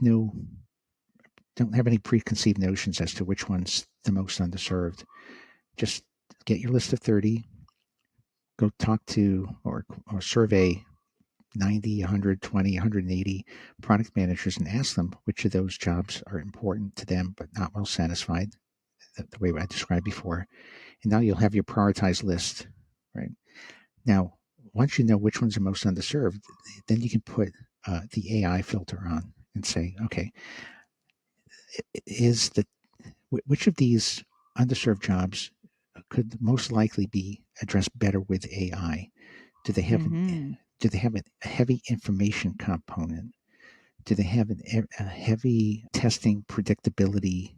don't have any preconceived notions as to which one's the most underserved. Just get your list of 30, go talk to or survey 90, 120, 180 product managers and ask them which of those jobs are important to them but not well satisfied, the way I described before. And now you'll have your prioritized list, right? Now, once you know which ones are most underserved, then you can put the AI filter on and say, okay, which of these underserved jobs could most likely be addressed better with AI? Do they have a heavy information component? Do they have a heavy testing predictability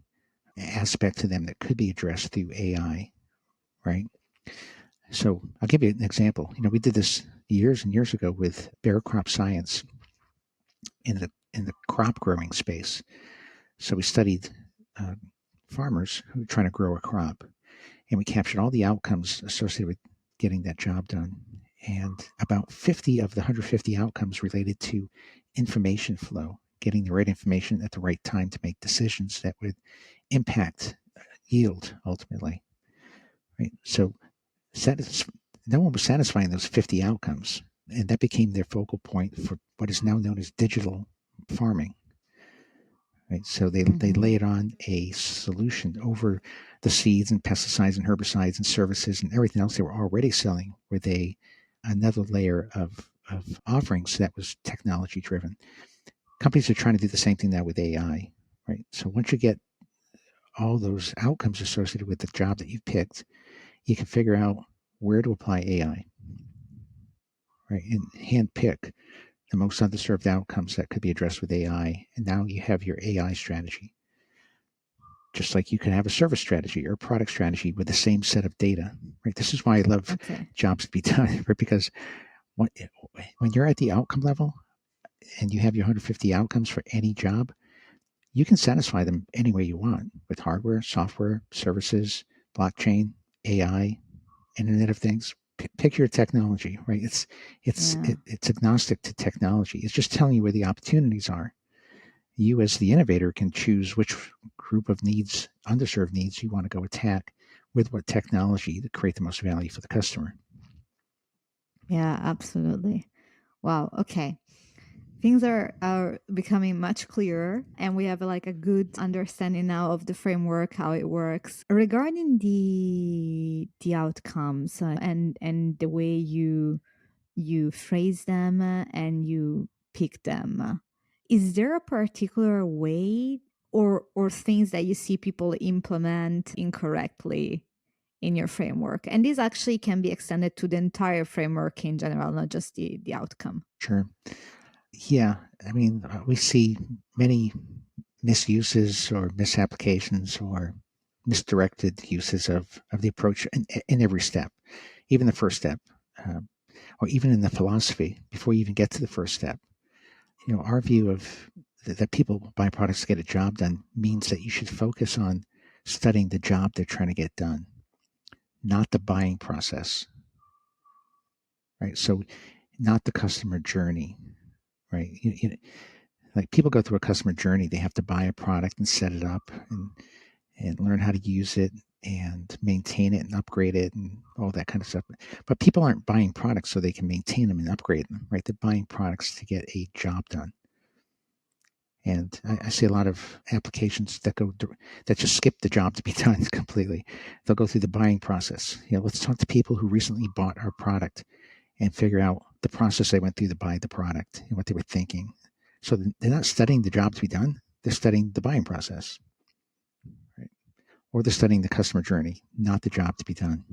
aspect to them that could be addressed through AI, right? So I'll give you an example. We did this years and years ago with Bear Crop Science in the crop growing space. So we studied farmers who were trying to grow a crop, and we captured all the outcomes associated with getting that job done. And about 50 of the 150 outcomes related to information flow, getting the right information at the right time to make decisions that would impact yield ultimately. Right? So no one was satisfying those 50 outcomes, and that became their focal point for what is now known as digital farming. Right? So they layered on a solution over the seeds and pesticides and herbicides and services and everything else they were already selling with another layer of offerings that was technology driven. Companies are trying to do the same thing now with AI, right? So once you get all those outcomes associated with the job that you've picked, you can figure out where to apply AI, right? And handpick the most underserved outcomes that could be addressed with AI. And now you have your AI strategy. Just like you can have a service strategy or a product strategy with the same set of data, right? This is why I love jobs to be done, right? Because when you're at the outcome level and you have your 150 outcomes for any job, you can satisfy them any way you want with hardware, software, services, blockchain, AI, Internet of Things. Pick your technology, right? It's agnostic to technology. It's just telling you where the opportunities are. You as the innovator can choose which group of needs, underserved needs, you want to go attack with what technology to create the most value for the customer. Yeah, absolutely. Wow. Okay. Things are becoming much clearer, and we have like a good understanding now of the framework, how it works. Regarding the outcomes and the way you phrase them and you pick them, is there a particular way or things that you see people implement incorrectly in your framework? And this actually can be extended to the entire framework in general, not just the outcome. Sure. Yeah. I mean, we see many misuses or misapplications or misdirected uses of the approach in every step, even the first step, or even in the philosophy before you even get to the first step. Our view of that people buy products to get a job done means that you should focus on studying the job they're trying to get done, not the buying process, right? So not the customer journey, right? Like people go through a customer journey. They have to buy a product and set it up and learn how to use it and maintain it and upgrade it and all that kind of stuff. But people aren't buying products so they can maintain them and upgrade them, right? They're buying products to get a job done. And I see a lot of applications that just skip the job to be done completely. They'll go through the buying process. Let's talk to people who recently bought our product and figure out the process they went through to buy the product and what they were thinking. So they're not studying the job to be done. They're studying the buying process, right? Or they're studying the customer journey, not the job to be done.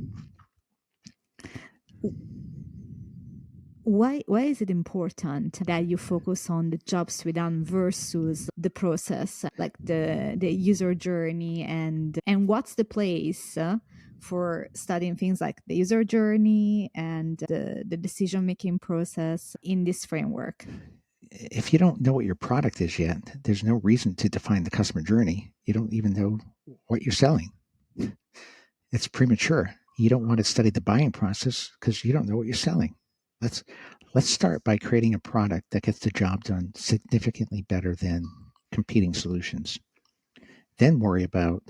Why is it important that you focus on the jobs to be done versus the process, like the user journey, and what's the place for studying things like the user journey and the decision making process in this framework? If you don't know what your product is yet, there's no reason to define the customer journey. You don't even know what you're selling. It's premature. You don't want to study the buying process because you don't know what you're selling. Let's start by creating a product that gets the job done significantly better than competing solutions. Then worry about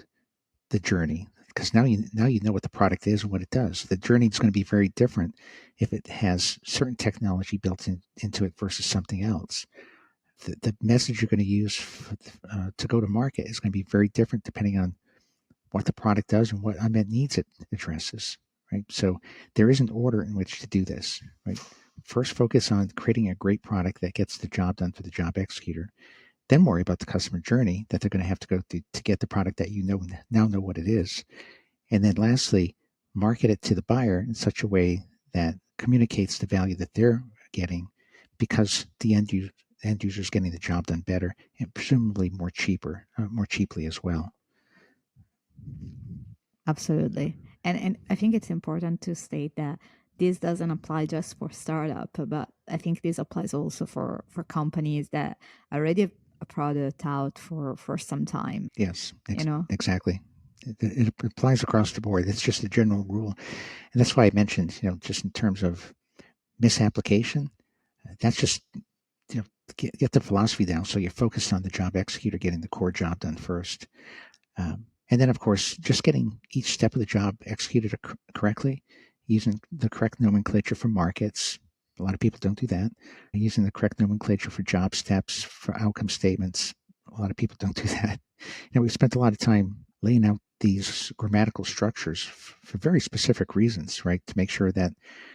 the journey, because now you know what the product is and what it does. The journey is going to be very different if it has certain technology built into it versus something else. The message you're going to use to go to market is going to be very different depending on what the product does and what unmet needs it addresses. Right? So there is an order in which to do this, right? First, focus on creating a great product that gets the job done for the job executor. Then worry about the customer journey that they're going to have to go through to get the product that now know what it is. And then lastly, market it to the buyer in such a way that communicates the value that they're getting, because the end user is getting the job done better and presumably more cheaply as well. Absolutely. And I think it's important to state that this doesn't apply just for startup, but I think this applies also for companies that already have a product out for some time. Yes, exactly. It applies across the board. It's just a general rule. And that's why I mentioned, just in terms of misapplication, that's just, get the philosophy down. So you're focused on the job executor getting the core job done first. And then, of course, just getting each step of the job executed correctly, using the correct nomenclature for markets. A lot of people don't do that. Using the correct nomenclature for job steps, for outcome statements. A lot of people don't do that. We've spent a lot of time laying out these grammatical structures for very specific reasons, right? To make sure that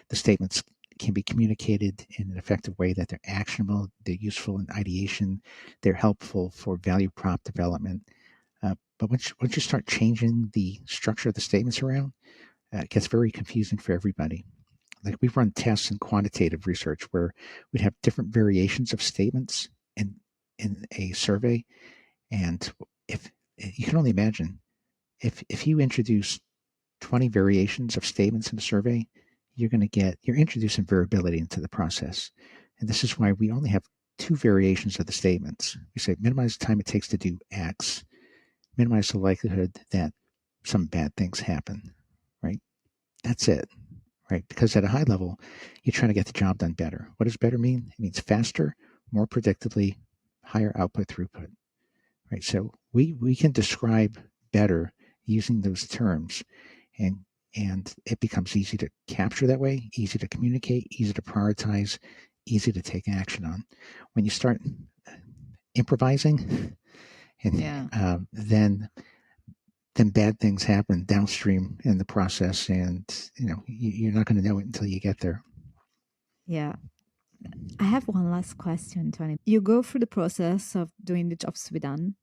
the statements can be communicated in an effective way, that they're actionable, they're useful in ideation, they're helpful for value prop development. But once you start changing the structure of the statements around, it gets very confusing for everybody. Like we've run tests in quantitative research where we'd have different variations of statements in a survey. And if you can only imagine, if you introduce 20 variations of statements in a survey, you're introducing variability into the process. And this is why we only have 2 variations of the statements. We say minimize the time it takes to do X, minimize the likelihood that some bad things happen, right? That's it, right? Because at a high level, you're trying to get the job done better. What does better mean? It means faster, more predictably, higher output throughput, right? So we can describe better using those terms. and it becomes easy to capture that way, easy to communicate, easy to prioritize, easy to take action on. When you start improvising, and then bad things happen downstream in the process, and you're not going to know it until you get there. Yeah. I have one last question, Tony. You go through the process of doing the jobs to be done.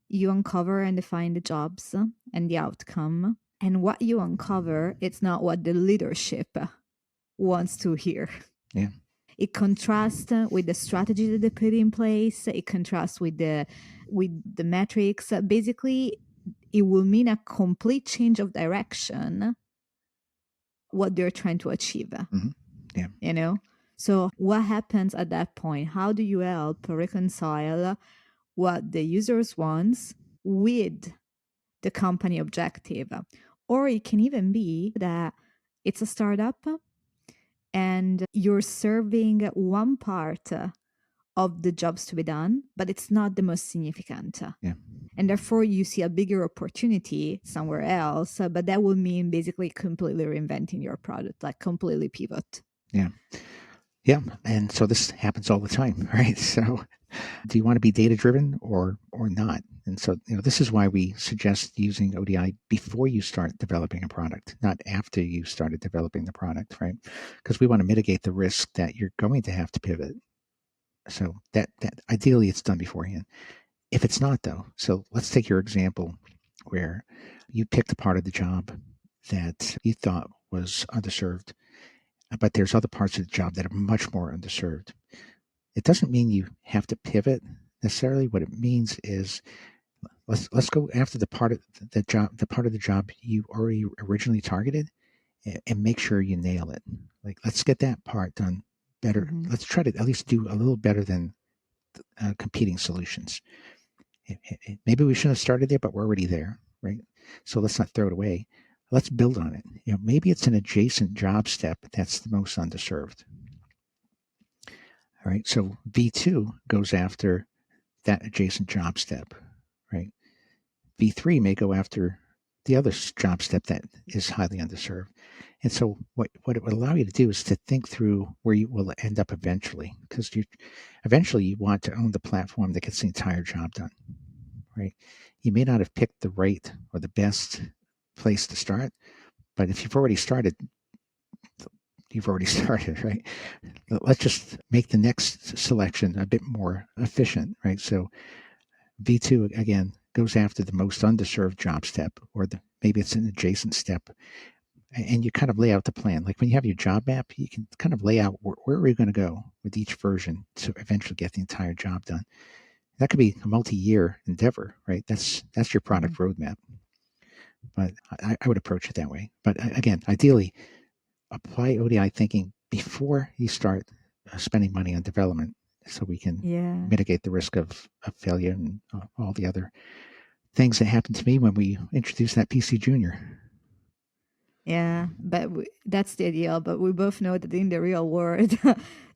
You uncover and define the jobs and the outcome. And what you uncover, it's not what the leadership wants to hear. Yeah. It contrasts with the strategy that they put in place. It contrasts with the metrics. Basically, it will mean a complete change of direction what they're trying to achieve. Mm-hmm. Yeah. So what happens at that point? How do you help reconcile what the users wants with the company objective? Or it can even be that it's a startup and you're serving one part of the jobs to be done, but it's not the most significant. Yeah. And therefore you see a bigger opportunity somewhere else, but that would mean basically completely reinventing your product, like completely pivot. Yeah. Yeah. And so this happens all the time, right? So do you want to be data driven or not? And so, this is why we suggest using ODI before you start developing a product, not after you started developing the product, right? Because we want to mitigate the risk that you're going to have to pivot. So that ideally it's done beforehand. If it's not though, so let's take your example where you picked a part of the job that you thought was underserved, but there's other parts of the job that are much more underserved. It doesn't mean you have to pivot necessarily. What it means is let's go after the part of the job you already originally targeted, and make sure you nail it. Like, let's get that part done better. Mm-hmm. Let's try to at least do a little better than competing solutions. Maybe we shouldn't have started there, but we're already there, right? So let's not throw it away. Let's build on it. Maybe it's an adjacent job step that's the most underserved. All right, so V2 goes after that adjacent job step, right? V3 may go after the other job step that is highly underserved. And so what it would allow you to do is to think through where you will end up eventually, because eventually you want to own the platform that gets the entire job done, right? You may not have picked the right or the best place to start, but if you've already started, right? Let's just make the next selection a bit more efficient, right? So V2, again, goes after the most underserved job step, or maybe it's an adjacent step, and you kind of lay out the plan. Like when you have your job map, you can kind of lay out where are we going to go with each version to eventually get the entire job done. That could be a multi-year endeavor, right? That's your product roadmap. But I would approach it that way. But again, ideally, apply ODI thinking before you start spending money on development, so we can mitigate the risk of failure and all the other things that happened to me when we introduced that PC Junior. Yeah, but that's the ideal. But we both know that in the real world,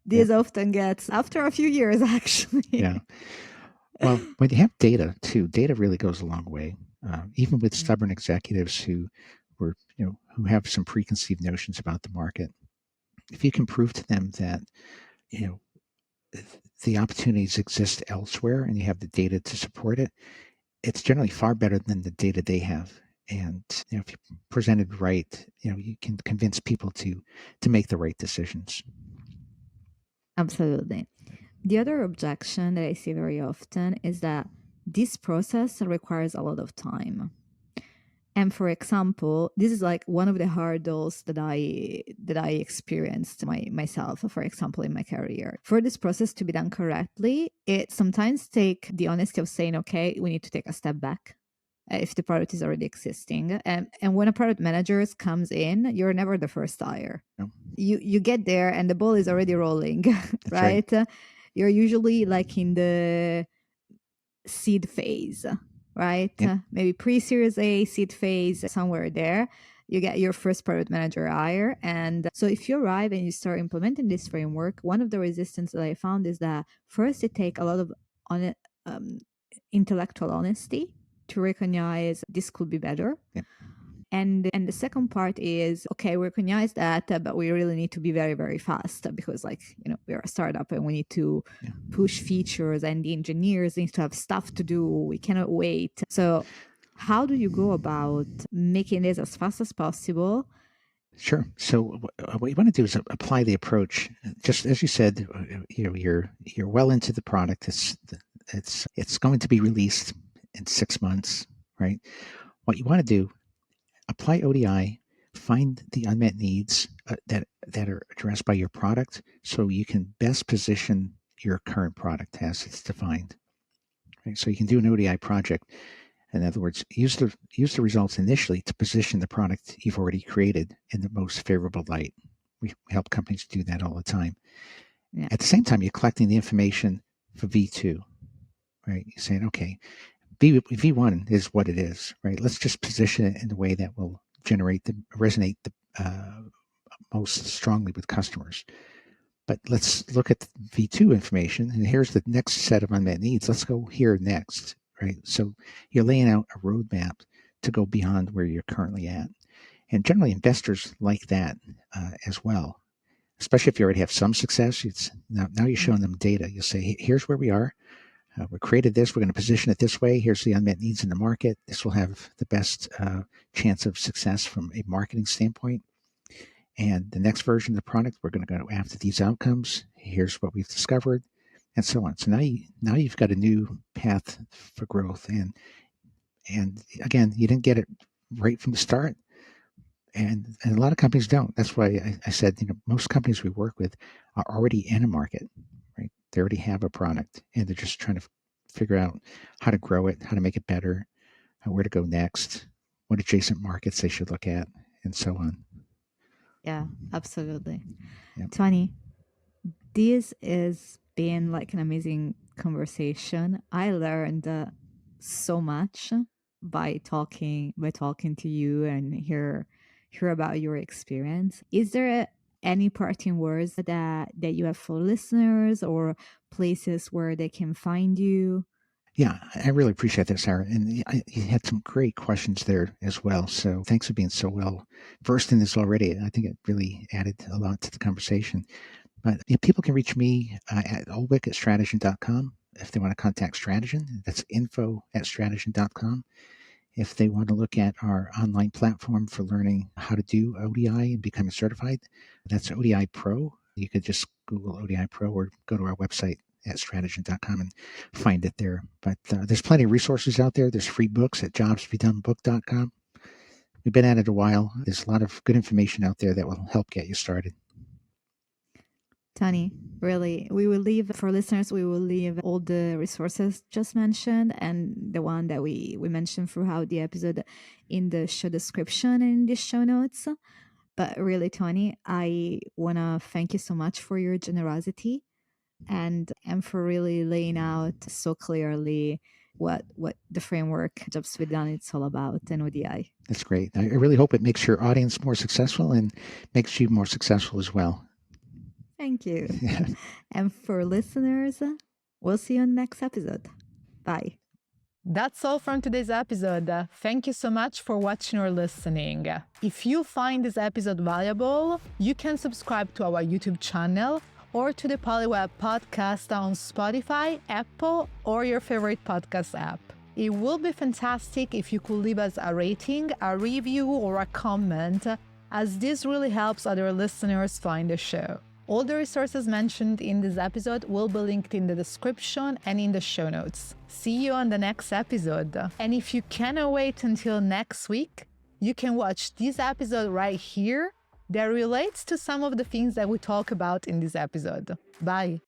this often gets after a few years, actually. Yeah. Well, when you have data too, data really goes a long way. Even with stubborn executives who have some preconceived notions about the market, if you can prove to them that the opportunities exist elsewhere and you have the data to support it, it's generally far better than the data they have. And if you presented right, you can convince people to make the right decisions. Absolutely. The other objection that I see very often is that this process requires a lot of time. And for example, this is like one of the hurdles that I experienced myself, for example, in my career. For this process to be done correctly, it sometimes takes the honesty of saying, okay, we need to take a step back if the product is already existing. And when a product manager comes in, you're never the first hire. No. You get there and the ball is already rolling, right? You're usually like in the seed phase, right? Yep. Maybe pre-series A, seed phase, somewhere there. You get your first product manager hire. And so if you arrive and you start implementing this framework, one of the resistance that I found is that first it takes a lot of intellectual honesty to recognize this could be better. Yep. And the second part is, okay, we recognize that, but we really need to be very, very fast because we are a startup and we need to push features and the engineers need to have stuff to do. We cannot wait. So how do you go about making this as fast as possible? Sure. So what you want to do is apply the approach. Just as you said, you're well into the product. It's going to be released in 6 months, right? What you want to do, apply ODI, find the unmet needs that are addressed by your product, so you can best position your current product as it's defined. Right? So you can do an ODI project. In other words, use the results initially to position the product you've already created in the most favorable light. We help companies do that all the time. Yeah. At the same time, you're collecting the information for V2, right? You're saying, okay, V1 is what it is, right? Let's just position it in a way that will resonate most strongly with customers. But let's look at the V2 information, and here's the next set of unmet needs. Let's go here next. Right. So you're laying out a roadmap to go beyond where you're currently at. And generally investors like that as well, especially if you already have some success. Now you're showing them data. You'll say, here's where we are. We created this. We're going to position it this way. Here's the unmet needs in the market. This will have the best chance of success from a marketing standpoint. And the next version of the product, we're going to go after these outcomes. Here's what we've discovered. And so on. So now you've got a new path for growth, and again, you didn't get it right from the start, and a lot of companies don't. That's why I said, most companies we work with are already in a market, right? They already have a product, and they're just trying to figure out how to grow it, how to make it better, where to go next, what adjacent markets they should look at, and so on. Yeah, absolutely. Yep. Tony, this is been like an amazing conversation. I learned so much by talking to you and hear about your experience. Is there any parting words that you have for listeners, or places where they can find you? Yeah, I really appreciate that, Sarah. And you had some great questions there as well. So thanks for being so well versed in this already. I think it really added a lot to the conversation. But people can reach me at ulwick@strategyn.com if they want to contact Strategyn. That's info@strategyn.com. If they want to look at our online platform for learning how to do ODI and becoming certified, that's ODI Pro. You could just Google ODI Pro or go to our website at strategyn.com and find it there. But there's plenty of resources out there. There's free books at jobstobedonebook.com. We've been at it a while. There's a lot of good information out there that will help get you started. Tony, really, we will leave for listeners, we will leave all the resources just mentioned and the one that we mentioned throughout the episode in the show description and in the show notes. But really, Tony, I want to thank you so much for your generosity and for really laying out so clearly what the framework Jobs to be Done it's all about and ODI. That's great. I really hope it makes your audience more successful and makes you more successful as well. Thank you. And for listeners, we'll see you on the next episode. Bye. That's all from today's episode. Thank you so much for watching or listening. If you find this episode valuable, you can subscribe to our YouTube channel or to the Polyweb podcast on Spotify, Apple, or your favorite podcast app. It will be fantastic if you could leave us a rating, a review, or a comment, as this really helps other listeners find the show. All the resources mentioned in this episode will be linked in the description and in the show notes. See you on the next episode. And if you cannot wait until next week, you can watch this episode right here that relates to some of the things that we talk about in this episode. Bye.